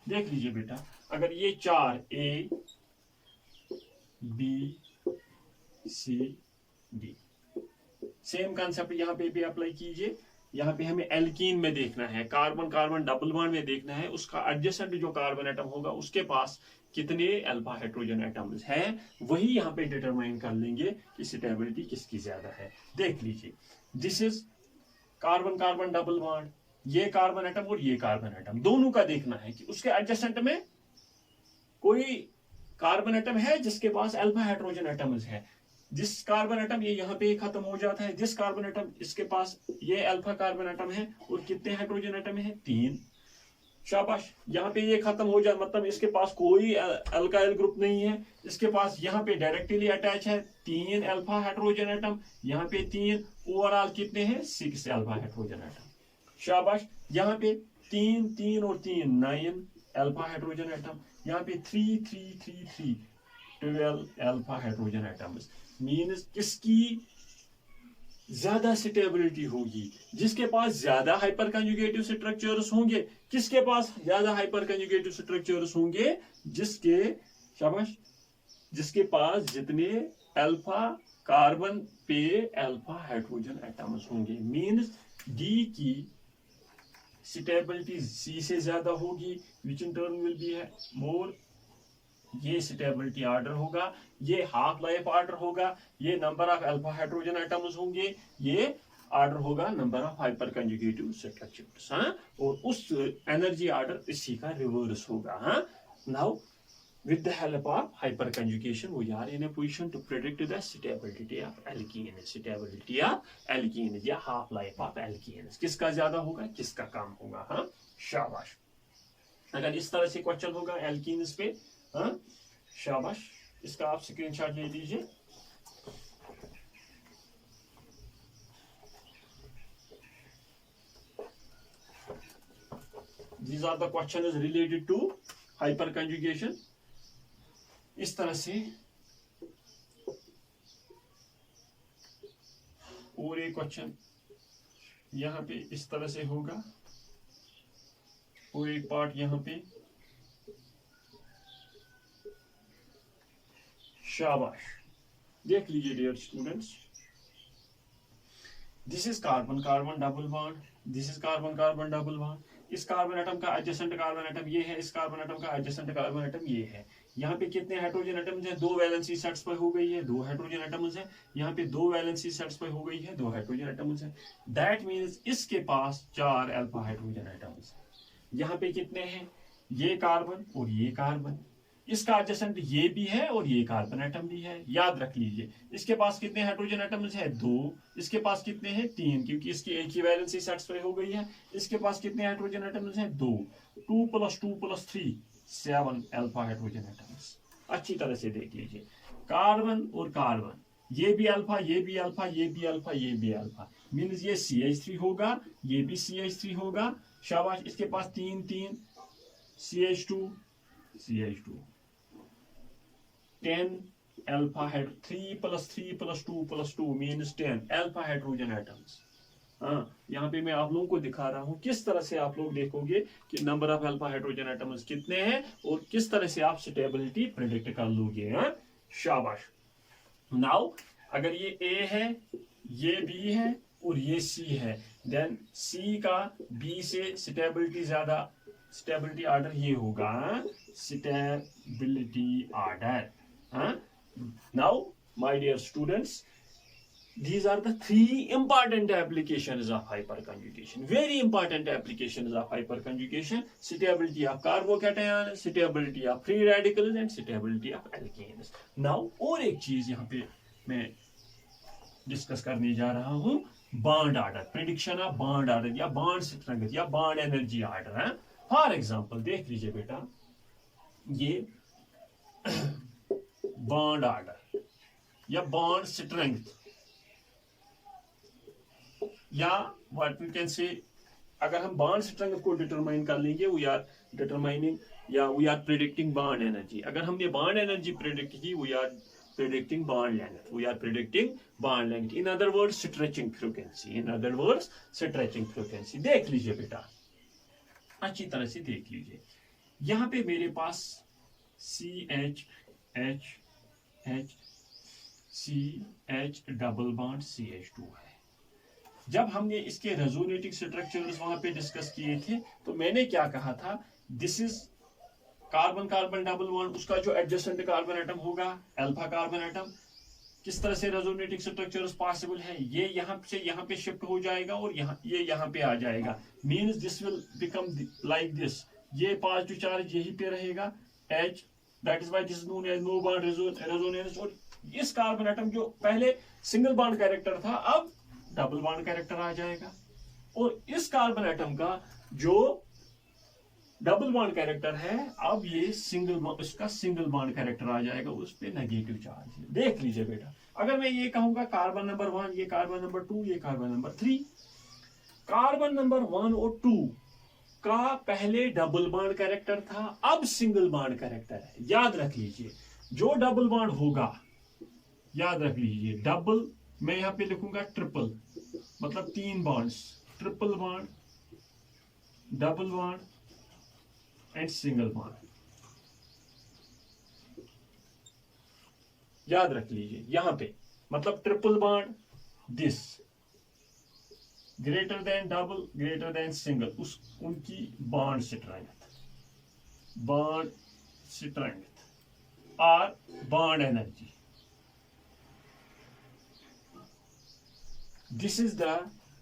देख लीजिए बेटा, अगर ये 4 A B C D, same concept यहाँ पे भी अप्लाई कीजिए। यहाँ पे हमें एल्कीन में देखना है, कार्बन कार्बन डबल बॉन्ड में देखना है, उसका एडजेसेंट जो कार्बन एटम होगा उसके पास कितने अल्फा हाइड्रोजन एटम्स हैं, वही यहाँ पे डिटरमाइन कर लेंगे कि स्टेबिलिटी किसकी ज्यादा है। देख लीजिए, this is carbon carbon double bond, ये कार्बन एटम और ये कार्बन एटम, दोनों का देखना है कि उसके एडजेसेंट में कोई कार्बन एटम है जिसके पास अल्फा हाइड्रोजन एटम्स है। जिस कार्बन एटम ये यहाँ पे खत्म हो जाता है, जिस कार्बन एटम इसके पास ये अल्फा कार्बन एटम है और कितने हाइड्रोजन एटम है, 3। शाबाश, यहाँ पे ये खत्म हो जाए मतलब इसके पास कोई अल्काइल ग्रुप नहीं है, इसके पास यहाँ पे डायरेक्टली अटैच है 3 अल्फा हाइड्रोजन एटम, यहाँ पे 3, ओवरऑल कितने हैं 6 अल्फा हाइड्रोजन एटम। शाबाश, यहाँ पे 3 3 और 3 9 अल्फा हाइड्रोजन एटम, यहाँ पे 3 3 3 3 12 अल्फा हाइड्रोजन एटम्स। मीन्स किसकी ज्यादा स्टेबिलिटी होगी, जिसके पास ज्यादा हाइपर कंजुगेटिव स्ट्रक्चर्स होंगे। किसके पास ज्यादा हाइपर कंजुगेटिव स्ट्रक्चर्स होंगे, जिसके शाबाश जिसके पास जितने अल्फा कार्बन पे अल्फा हाइड्रोजन एटम्स होंगे। मीन्स डी की स्टेबिलिटी सी से ज्यादा होगी, विच इन टर्न विल बी है मोर। ये स्टेबिलिटी ऑर्डर होगा, ये हाफ लाइफ ऑर्डर होगा, ये number of alpha hydrogen atoms होंगे, ये ऑर्डर होगा number of hyperconjugative structures. हाँ, और उस एनर्जी ऑर्डर इसी का रिवर्स होगा। हाँ, now with the help of hyperconjugation we are in a position to predict the stability of alkenes, stability of alkenes या half life of alkenes, किसका ज्यादा होगा किसका कम होगा। हाँ, शाबाश, अगर इस तरह से क्वेश्चन होगा एल्कीन्स पे, हाँ शाबाश, इसका आप स्क्रीनशॉट ले लीजिए। These are the questions related to hyperconjugation। इस तरह से और एक क्वेश्चन यहां पे इस तरह से होगा, और एक पार्ट यहां पे। शाबाश, देख लीजिए dear students, this is carbon carbon double bond, this is carbon carbon double bond. इस कार्बन एटम का एडजेसेंट कार्बन एटम ये है, इस कार्बन एटम का एडजेसेंट कार्बन एटम ये है। यहाँ पे कितने हाइड्रोजन एटम्स हैं, 2 वैलेंसी सेट्स पर हो गई है, 2 हाइड्रोजन एटम्स हैं। यहाँ पे 2 वैलेंसी सेट्स पर हो गई है, 2 हाइड्रोजन एटम्स हैं। दैट मीन्स इसके पास 4 अल्फा हाइड्रोजन एटम्स हैं। यहाँ पे कितने हैं, ये कार्बन और ये कार्बन, इसका एडजेसेंट ये भी है और ये कार्बन एटम भी है। याद रख लीजिए, इसके पास कितने हाइड्रोजन एटम्स है, 2, इसके पास कितने हैं 3, क्योंकि इसकी एक ही वैलेंसी सेटिस्फाई हो गई है। इसके पास कितने हाइड्रोजन एटम्स हैं, 2, 2 + 2 + 3 7 अल्फा हाइड्रोजन एटम्स। अच्छी तरह से देख लीजिए, कार्बन और कार्बन, ये भी अल्फा, ये भी अल्फा, ये भी अल्फा, ये भी अल्फा, मीन्स ये CH3 होगा, ये भी CH3 होगा। शाबाश, इसके पास 3 3 CH2 CH2 10 alpha 3 + 3 + 2 + 2 means 10 alpha hydrogen atoms. हाँ, यहाँ पे मैं आप लोगों को दिखा रहा हूँ किस तरह से आप लोग देखोगे कि number of alpha hydrogen atoms कितने हैं और किस तरह से आप स्टेबिलिटी प्रेडिक्ट कर लोगे। हाँ, शाबाश। नाउ अगर ये A है, ये B है और ये C है, देन C का B से स्टेबिलिटी ज्यादा, स्टेबिलिटी ऑर्डर ये होगा, stability order. Now my dear students, these are the 3 important applications of hyperconjugation, very important applications of hyperconjugation: stability of carbocation, stability of free radicals and stability of alkenes। now और एक चीज यहाँ पे मैं discuss करने जा रहा हूँ, bond order, prediction of bond order या बॉन्ड स्ट्रेंथ या बॉन्ड एनर्जी ऑर्डर है। फॉर एग्जांपल देख लीजिए बेटा, ये बॉन्ड ऑर्डर या बॉन्ड स्ट्रेंथ या व्हाट वी कैन से, अगर हम बॉन्ड स्ट्रेंथ को डिटरमाइन कर लेंगे, वी आर डिटरमाइनिंग या we are predicting bond energy. अगर हमने बॉन्ड एनर्जी प्रेडिक्ट की, we are predicting bond length. We are predicting bond length. In other words, stretching frequency. In other words, stretching frequency. देख लीजिए बेटा, अच्छी तरह से देख लीजिए. यहाँ पे मेरे पास CH H H CH double bond CH2 है. जब हमने इसके रेजोनेटिंग स्ट्रक्चर्स वहां पे डिस्कस किए थे, तो मैंने क्या कहा था, this is carbon carbon double bond, उसका जो एडजेसेंट कार्बन एटम होगा अल्फा कार्बन एटम, किस तरह से रेजोनेटिंग स्ट्रक्चर्स पॉसिबल है, ये यहाँ से यहाँ पे शिफ्ट हो जाएगा और ये यहाँ पे आ जाएगा. Means this will become like this. ये पॉजिटिव चार्ज यहीं पे रहेगा H, that is why this is known as no bond resonance. और इस कार्बन एटम जो पहले सिंगल बॉन्ड कैरेक्टर था, अब डबल बॉन्ड कैरेक्टर आ जाएगा. और इस कार्बन एटम का जो डबल बॉन्ड कैरेक्टर है, अब ये इसका सिंगल बॉन्ड कैरेक्टर आ जाएगा, उस पे नेगेटिव चार्ज है. देख लीजिए बेटा, अगर मैं ये कहूंगा कार्बन नंबर 1, ये कार्बन नंबर 2, ये कार्बन नंबर 3, कार्बन नंबर 1 और 2 का पहले डबल बॉन्ड कैरेक्टर था, अब सिंगल बॉन्ड कैरेक्टर है. याद रख लीजिए, जो डबल बॉन्ड होगा, याद रख लीजिए, डबल मैं यहां पे लिखूंगा ट्रिपल, मतलब 3 bonds, triple bond, double bond and single bond. याद रख लीजिए, यहां पे मतलब triple bond, this greater than double, greater than single, उस उनकी बॉन्ड स्ट्रेंथ और bond energy. This is the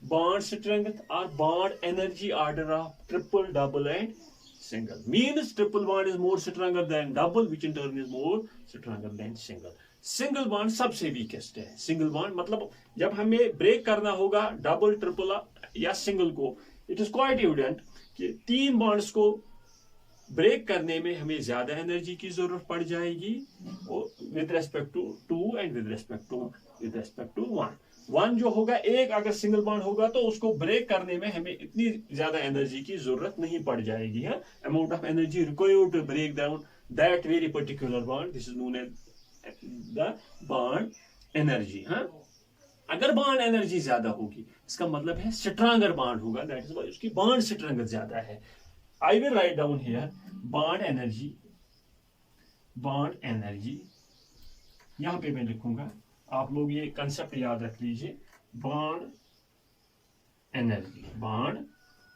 bond strength or bond energy order of triple, double and single. Means triple bond is more stronger than double, which in turn is more stronger than single. Single bond सबसे weakest है. Single bond मतलब जब हमें break करना होगा double, triple या single को, it is quite evident कि 3 bonds को ब्रेक करने में हमें ज्यादा एनर्जी की जरूरत पड़ जाएगी with respect to 2 and with respect to 1. 1 जो होगा, एक अगर सिंगल बॉन्ड होगा तो उसको ब्रेक करने में हमें इतनी ज्यादा एनर्जी की जरूरत नहीं पड़ जाएगी. है amount of energy required to break down that very particular bond, this is known as the bond energy. हाँ, अगर बॉन्ड एनर्जी ज्यादा होगी, इसका मतलब है स्ट्रांगर बॉन्ड होगा, दैट इज उसकी बॉन्ड स्ट्रेंथ ज्यादा है. I will write down here bond energy, यहां पे मैं लिखूंगा, आप लोग ये कंसेप्ट याद रख लीजिए. Bond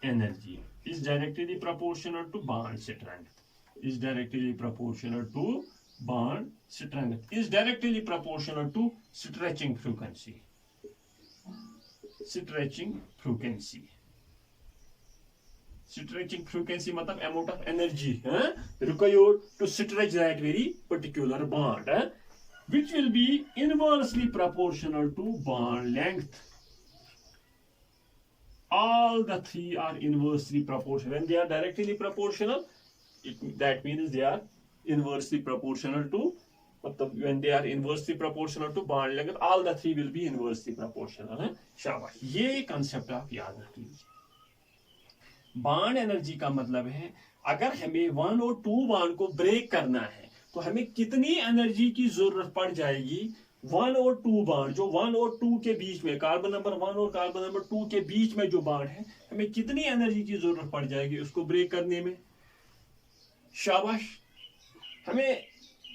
energy is directly proportional to bond strength, is directly proportional to bond strength, is directly proportional to stretching frequency. Stretching frequency मतलब amount of energy required to stretch that very particular bond, which will be inversely proportional to bond length. All the 3 are inversely proportional. When they are directly proportional, that means they are inversely proportional to, when they are inversely proportional to bond length, all the 3 will be inversely proportional. शाबाश, ये concept आप याद रख लीजिए. Bond energy का मतलब है, अगर हमें 1 और 2 बॉन्ड को ब्रेक करना है तो हमें कितनी एनर्जी की जरूरत पड़ जाएगी. 1 और 2 बॉन्ड, जो 1 और 2 के बीच में, कार्बन नंबर 1 और कार्बन नंबर 2 के बीच में जो बॉन्ड है, हमें कितनी एनर्जी की जरूरत पड़ जाएगी उसको ब्रेक करने में. शाबाश, हमें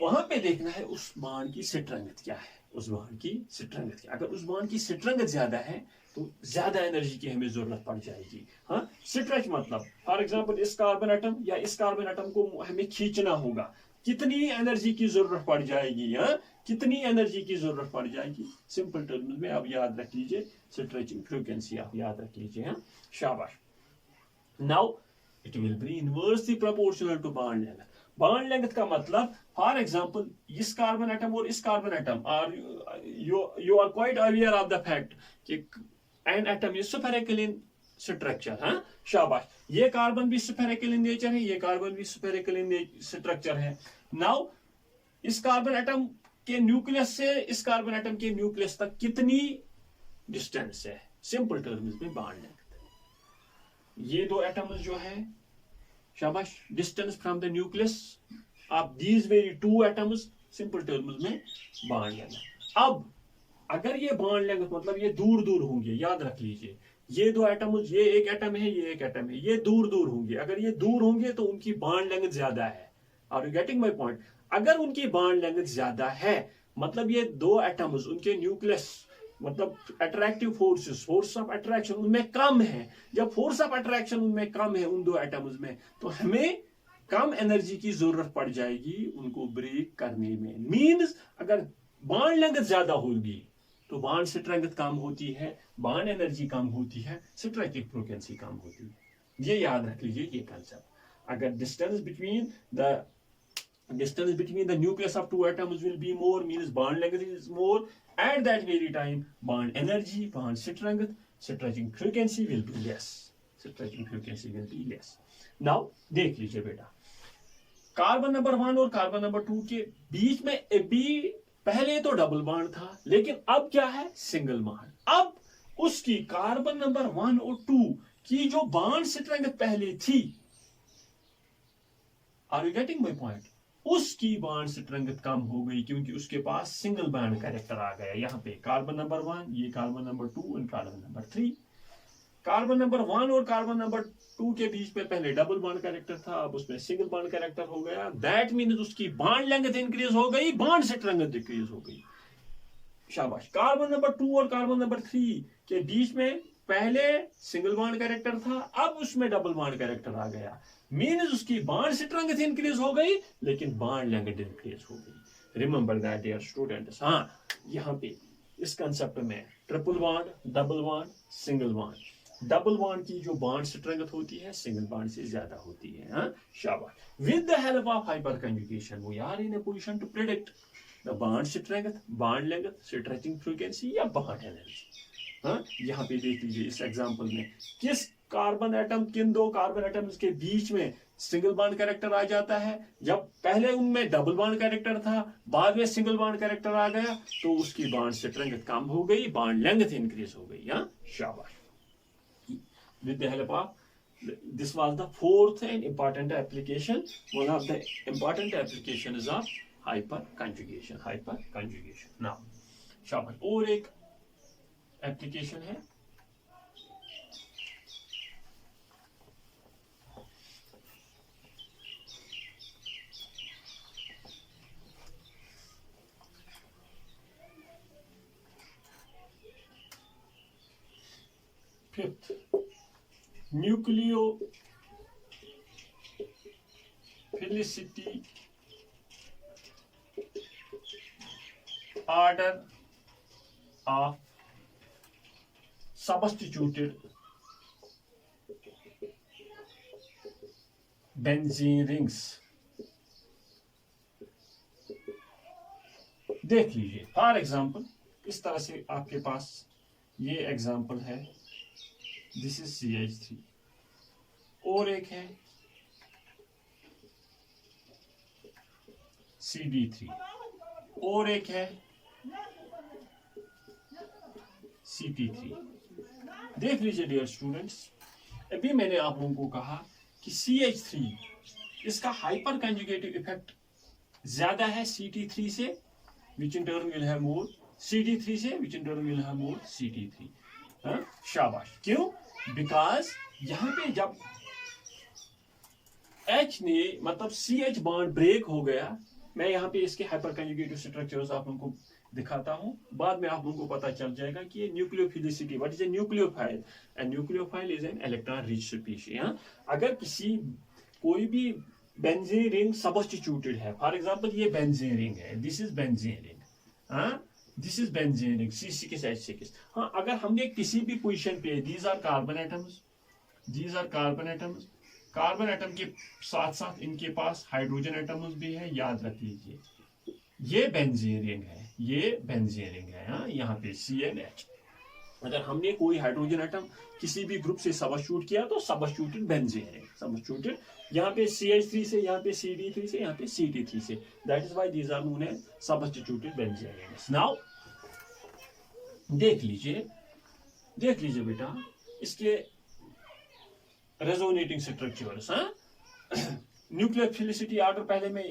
वहां पे देखना है उस बॉन्ड की स्ट्रेंथ क्या है, उस बॉन्ड की स्ट्रेंथ क्या. अगर उस बॉन्ड की स्ट्रेंथ ज्यादा है तो ज्यादा एनर्जी की हमें जरूरत पड़ जाएगी. हाँ, स्ट्रेच मतलब फॉर एग्जांपल इस कार्बन एटम या इस कार्बन एटम को हमें खींचना होगा, कितनी एनर्जी की जरूरत पड़ जाएगी. हाँ, कितनी एनर्जी की जरूरत पड़ जाएगी, सिंपल टर्म्स में आप याद रख लीजिए, स्ट्रेचिंग फ्रीक्वेंसी आप याद रख लीजिए. हाँ, शाबाश. Now it will be inversely proportional to bond length. Bond length का मतलब फॉर एग्जांपल इस कार्बन एटम और इस carbon atom are you are quite aware of the fact कि an atom is spherical in structure. हाँ, शाबाश, ये carbon भी स्फेरिकल इन नेचर है, ये कार्बन भी स्फेरिकल इन स्ट्रक्चर है. नाउ इस कार्बन एटम के न्यूक्लियस से इस कार्बन एटम के न्यूक्लियस तक कितनी डिस्टेंस है, सिंपल टर्म्स में बॉन्ड लेंथ. ये 2 एटम्स जो है, शाबाश, distance from the nucleus of these very 2 atoms simple terms में बॉन्ड लेंथ। अब अगर ये बॉन्ड लेंथ मतलब ये दूर दूर होंगे, याद रख लीजिए ये दो एटम्स, ये एक एटम है, ये एक एटम है, ये दूर दूर होंगे। अगर ये दूर होंगे तो उनकी बॉन्ड लेंथ ज्यादा है। Are you getting my point? अगर उनकी बॉन्ड लेंथ ज्यादा है मतलब ये दो एटम्स, उनके न्यूक्लियस मतलब attractive forces, force of attraction उनमें कम है। जब फोर्स ऑफ अट्रैक्शन उनमें कम है उन दो एटम्स में, तो हमें कम एनर्जी की जरूरत पड़ जाएगी उनको ब्रेक करने में। मींस अगर बॉन्ड लेंथ ज्यादा होगी तो बॉन्ड स्ट्रेंथ कम होती है, बॉन्ड एनर्जी कम होती है, स्ट्राइकिंग फ्रीक्वेंसी कम होती है। ये याद रख लीजिए ये कंसेप्ट। अगर distance between the nucleus of two atoms will be more, means bond length is more. At that very time, bond energy, bond strength, stretching frequency will be less. Stretching frequency will be less. Now देख लीजिए बेटा, carbon number 1 और carbon number 2 के बीच में भी पहले तो double bond था, लेकिन अब क्या है? Single bond. अब उसकी कार्बन नंबर 1 और 2 की जो बॉन्ड स्ट्रेंथ पहले थी, are you getting my point? उसकी बॉन्ड स्ट्रेंथ कम हो गई क्योंकि उसके पास सिंगल बॉन्ड कैरेक्टर आ गया। यहाँ पे कार्बन नंबर 1, ये कार्बन नंबर 2 और कार्बन नंबर 3। कार्बन नंबर 1 और कार्बन नंबर 2 के बीच में पहले डबल बॉन्ड कैरेक्टर था, अब उसमें सिंगल बॉन्ड कैरेक्टर हो गया। दैट मीन्स उसकी बॉन्ड लेंथ इंक्रीज हो गई, बॉन्ड स्ट्रेंथ डिक्रीज हो गई। शाबाश। कार्बन नंबर 2 और कार्बन नंबर 3 के बीच में पहले सिंगल बॉन्ड कैरेक्टर था, अब उसमें डबल बॉन्ड कैरेक्टर आ गया। मीन्स उसकी बॉन्ड स्ट्रेंथ इंक्रीज हो गई लेकिन बॉन्ड लेंथ डिक्रीज हो गई। Remember that dear students. हाँ, यहाँ पे इस कंसेप्ट में triple bond, double bond, single bond. Double bond की जो बॉन्ड स्ट्रेंथ होती है सिंगल बॉन्ड से ज्यादा होती है। हाँ, शाबाश। With the help of hyperconjugation we are in a position to predict the bond strength, bond length, stretching frequency या बॉन्ड एनर्जी। हाँ, यहाँ पे देख लीजिए इस एग्जांपल में किस कार्बन एटम, किन दो कार्बन एटम्स के बीच में सिंगल बॉन्ड कैरेक्टर आ जाता है। जब पहले उनमें डबल बॉन्ड कैरेक्टर था, बाद में सिंगल बॉन्ड कैरेक्टर आ गया तो उसकी बॉन्ड स्ट्रेंथ कम हो गई, बॉन्ड लेंथ इंक्रीज हो गई। हाँ, शाबाश। With the help of this was the fourth and important application. One of the important applications of hyperconjugation. Hyperconjugation. Now, शाबाश। और एक एप्लीकेशन है fifth, nucleophilicity order of substituted benzene rings। देख लीजिए फॉर एग्जांपल इस तरह से आपके पास ये एग्जांपल है, दिस इज CH3 और एक है CD3 और एक है CP3। देख लीजिए डियर स्टूडेंट्स, अभी मैंने आप लोगों को कहा कि CH3 इसका हाइपर कंजुगेटिव इफेक्ट ज्यादा है CT3 से, which in turn will have more CD3 से, which in turn will have more CT3। हाँ, शाबाश। क्यों? बिकॉज यहाँ पे जब H ने मतलब CH बॉन्ड ब्रेक हो गया, मैं यहाँ पे इसके हाइपर कंजुगेटिव स्ट्रक्चर्स आप लोगों को दिखाता हूं, बाद में आप लोगों को पता चल जाएगा कि ये nucleophilicity, what is a nucleophile? A nucleophile is an electron rich species. अगर किसी कोई भी बेंजीन रिंग सब्स्टिट्यूटेड है, फॉर एग्जांपल ये बेंजीन रिंग है, दिस इज बेंजीन रिंग, हाँ this is benzene ring C6H6। हाँ, अगर हमने किसी भी पोजीशन पे, these are carbon atoms, these are carbon atoms, carbon atom के साथ साथ इनके पास हाइड्रोजन एटम्स भी है, याद रख लीजिए। ये बेंजीन रिंग है, ये बेंजीन रिंग है। हाँ, यहाँ पे CnH। अगर हमने कोई हाइड्रोजन एटम किसी भी ग्रुप से सबस्टिट्यूट किया तो सबस्टिट्यूटेड बेंजीन रिंग, सबस्टिट्यूटेड यहाँ पे CH3 से, यहाँ पे CD3 से, यहाँ पे CT3 से। That is why these are known as substituted benzene rings. Now देख लीजिए, देख लीजिए बेटा इसके रेजोनेटिंग स्ट्रक्चर्स। हाँ, न्यूक्लियोफिलिसिटी ऑर्डर पहले मैं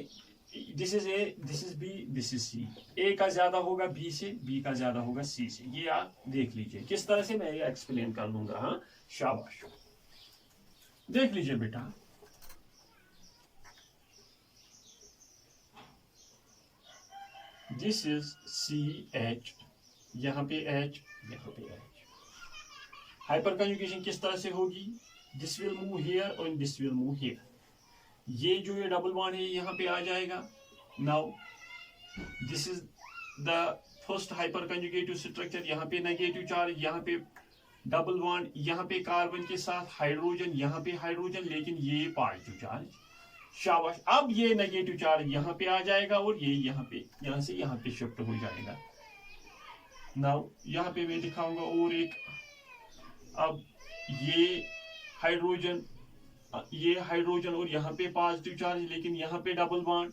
this is A, this is B, this is C. A का ज्यादा होगा बी से, बी का ज्यादा होगा सी से। ये आप देख लीजिए किस तरह से मैं ये एक्सप्लेन कर लूंगा। हाँ शाबाश, देख लीजिए बेटा। दिस इज सी एच, यहाँ पे एच, यहाँ पे एच। हाइपर कंजुगेशन किस तरह से होगी? दिस विल मूव हियर और दिस विल मूव हियर। ये जो ये डबल बॉन्ड है यहाँ पे आ जाएगा। Now this is the first hyper conjugative structure. यहाँ पे नेगेटिव चार्ज, यहाँ पे डबल बॉन्ड, यहाँ पे कार्बन के साथ हाइड्रोजन, यहाँ पे हाइड्रोजन, लेकिन ये पॉजिटिव चार्ज। शाबाश, अब ये नेगेटिव चार्ज यहाँ पे आ जाएगा और ये यहाँ पे, यहाँ से यहाँ पे शिफ्ट हो जाएगा। नाउ यहाँ पे मैं दिखाऊंगा और एक, अब ये हाइड्रोजन और यहाँ पे पॉजिटिव चार्ज, लेकिन यहाँ पे डबल बॉन्ड,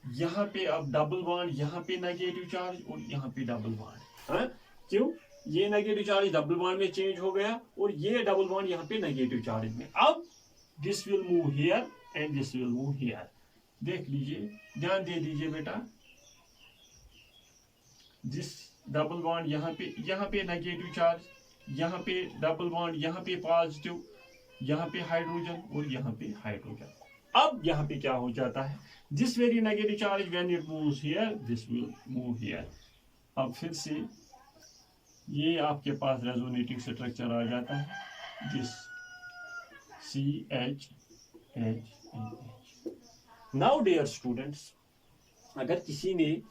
यहाँ पे अब डबल बॉन्ड, यहाँ पे नेगेटिव चार्ज और यहाँ पे डबल बॉन्ड। हाँ क्यों? ये नेगेटिव चार्ज डबल बॉन्ड में चेंज हो गया और ये डबल बॉन्ड यहाँ पे नेगेटिव चार्ज में। अब this will move here and this will move here. देख लीजिए, ध्यान दे दीजिए बेटा। दिस डबल बॉन्ड यहाँ पे नेगेटिव चार्ज, यहाँ पे डबल बॉन्ड, यहाँ पे पॉजिटिव, यहाँ पे हाइड्रोजन और यहाँ पे हाइड्रोजन। अब यहाँ पे क्या हो जाता है? This very negative charge when it moves here, this will move here. अब फिर से ये आपके पास रेजोनेटिंग स्ट्रक्चर आ जाता है। This C H H H. Now dear students, अगर किसी ने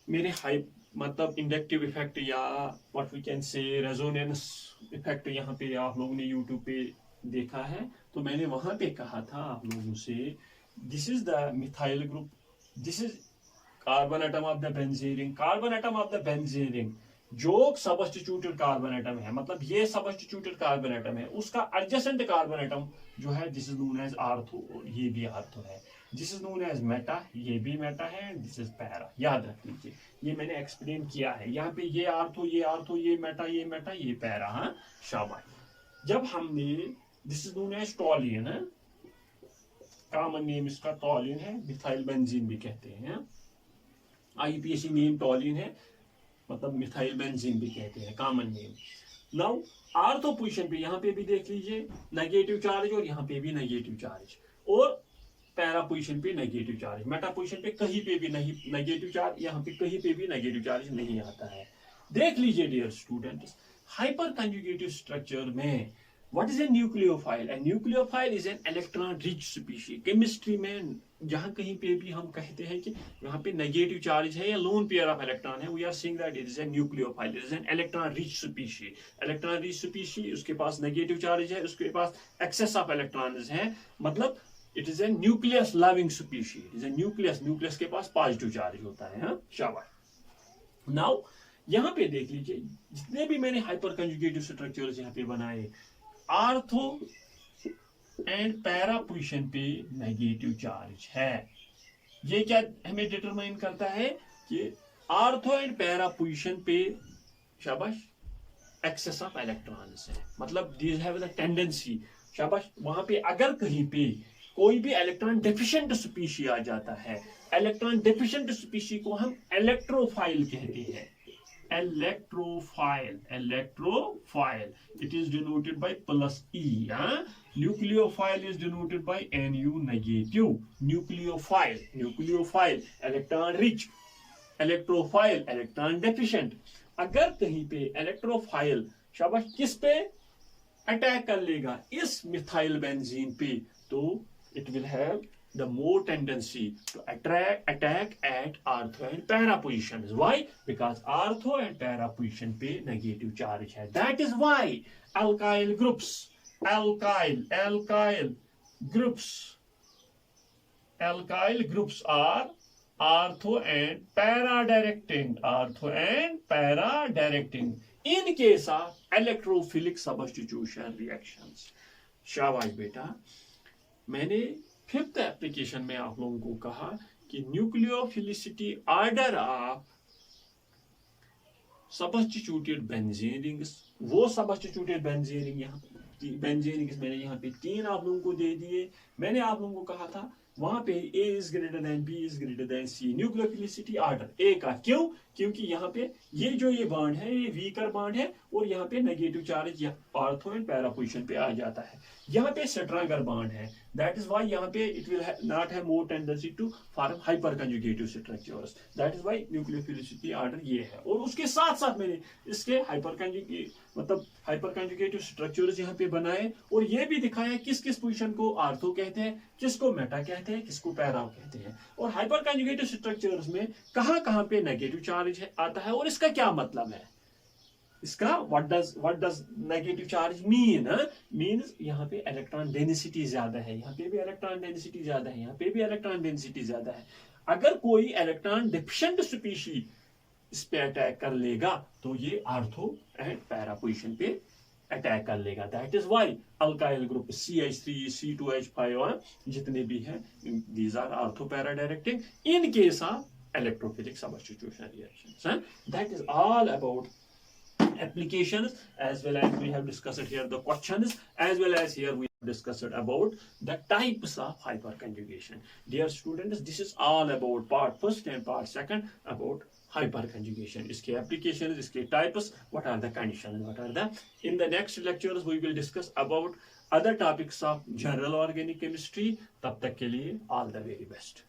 मेरे मतलब इंडक्टिव इफेक्ट या what we can say resonance effect यहाँ पे आप लोगों ने यूट्यूब पे देखा है, तो मैंने वहां पे कहा था आप लोगों से, this is the methyl group, this is carbon atom of the benzene ring. Carbon atom of the benzene ring जो सबस्टिट्यूटेड कार्बन एटम है, मतलब ये सबस्टिट्यूटेड कार्बन एटम है, उसका एडजेसेंट कार्बन एटम जो है, this is known as ortho, और ये भी आर्थो है। This is known as meta, ये भी मेटा है, दिस इज पैरा। याद रख लीजिए, ये मैंने एक्सप्लेन किया है। यहाँ पे ये आर्थो, ये आर्थो, ये मेटा, ये मेटा, ये पैरा। हाँ शाबाश। जब हमने, this is known as toluene है, कॉमन नेम इसका टॉलिन है, मिथाइल बेंजीन भी कहते हैं। आईपीएसी नेम टॉलिन है, मतलब मिथाइल बेंजीन भी कहते हैं, common name. Now ortho position पे यहाँ पे भी देख लीजिए नेगेटिव चार्ज और यहाँ पे भी नेगेटिव चार्ज, और पैरा पोजीशन पे नेगेटिव चार्ज। मेटा पोजीशन पे कहीं पे भी नहीं नेगेटिव चार्ज, यहाँ पे कहीं पे भी नेगेटिव चार्ज नहीं आता है। देख लीजिए dear students, hyperconjugative structure में what is a nucleophile? A nucleophile is an electron rich species. Chemistry में जहां कहीं पे भी हम कहते हैं कि यहाँ पे नेगेटिव चार्ज है या लोन पेयर ऑफ इलेक्ट्रॉन है, we are saying that it is a nucleophile, it is an electron rich species. Electron rich species, उसके पास नेगेटिव चार्ज है, उसके पास एक्सेस ऑफ इलेक्ट्रॉन्स है, मतलब it is A nucleus loving species. It is A nucleus के पास positive charge होता है। हाँ शाबाश। नाउ यहाँ पे देख लीजिए, जितने भी मैंने हाइपर कंजुगेटिव स्ट्रक्चर्स यहाँ पे बनाए, आर्थो एंड पैरा पोजीशन पे नेगेटिव चार्ज है। ये क्या हमें डिटरमाइन करता है कि आर्थो एंड पैरा पोजीशन पे, शाबाश, एक्सेस ऑफ इलेक्ट्रॉन्स है, मतलब दीज हैव द टेंडेंसी, शाबाश। वहां पे अगर कहीं पे कोई भी इलेक्ट्रॉन डेफिशिएंट स्पीशी आ जाता है, इलेक्ट्रॉन डेफिशिएंट स्पीशी को हम इलेक्ट्रोफाइल कहते हैं। electrophile, it is denoted by plus E. Nucleophile is denoted by Nu negative. Nucleophile electron rich, electrophile electron deficient. अगर कहीं पे इलेक्ट्रोफाइल, शाबाश, किस पे अटैक कर लेगा? इस मिथाइल बेंजीन पे, तो it will have the more tendency to attack at ortho and para positions. Why? Because ortho and para position पे negative charge है. That is why alkyl groups are ortho and para directing in case of electrophilic substitution reactions. शाबाश बेटा। मैंने fifth application में आप लोगों को कहा कि nucleophilicity order of substituted benzene rings, वो सबस्टिट्यूटेड बेंजीन रिंग्स मैंने यहाँ पे 3 आप लोगों को दे दिए। मैंने आप लोगों को कहा था वहां पे A is greater than B is greater than C, nucleophilicity order A का। क्यों? क्योंकि यहाँ पे ये बॉन्ड है ये वीकर बॉन्ड है और यहाँ पे नेगेटिव चार्ज या ऑर्थो एंड पैरा पोजीशन पे आ जाता है। यहाँ पे स्ट्रॉन्गर बॉन्ड है, दैट इज व्हाई यहाँ पे it will not have more tendency to form hyperconjugative structures, that is why nucleophilicity order ये है। और उसके साथ साथ मैंने इसके हाइपर कंजुगेटिव स्ट्रक्चर्स यहाँ पे बनाए और ये भी दिखाया किस किस पोजीशन को आर्थो कहते हैं, किसको मेटा कहते हैं, किसको पैरा कहते हैं। और हाइपर कंजुगेटिव स्ट्रक्चर्स में कहां पे नेगेटिव चार्ज आता है और इसका क्या मतलब है, इसका what does negative charge mean, means यहाँ पे इलेक्ट्रॉन डेंसिटी ज्यादा है, यहाँ पे भी इलेक्ट्रॉन डेंसिटी ज्यादा है, यहाँ पे भी इलेक्ट्रॉन डेंसिटी ज्यादा है। अगर कोई इलेक्ट्रॉन डिफिशिएंट स्पीशीज इस पे अटैक कर लेगा तो ये आर्थो एंड पैरा पोजीशन पे अटैक कर लेगा। That is why alkyl group CH3 C2H5 जितने भी हैं these are ortho para directing in case of electrophilic substitution reactions. That is all about applications, as well as we have discussed here the questions, as well as here we have discussed about the types of hyperconjugation. Dear students, this is all about part first and part second about hyperconjugation. इसके applications, इसके types, what are the conditions, what are the, in the next lectures we will discuss about other topics of general organic chemistry. तब तक के लिए all the very best.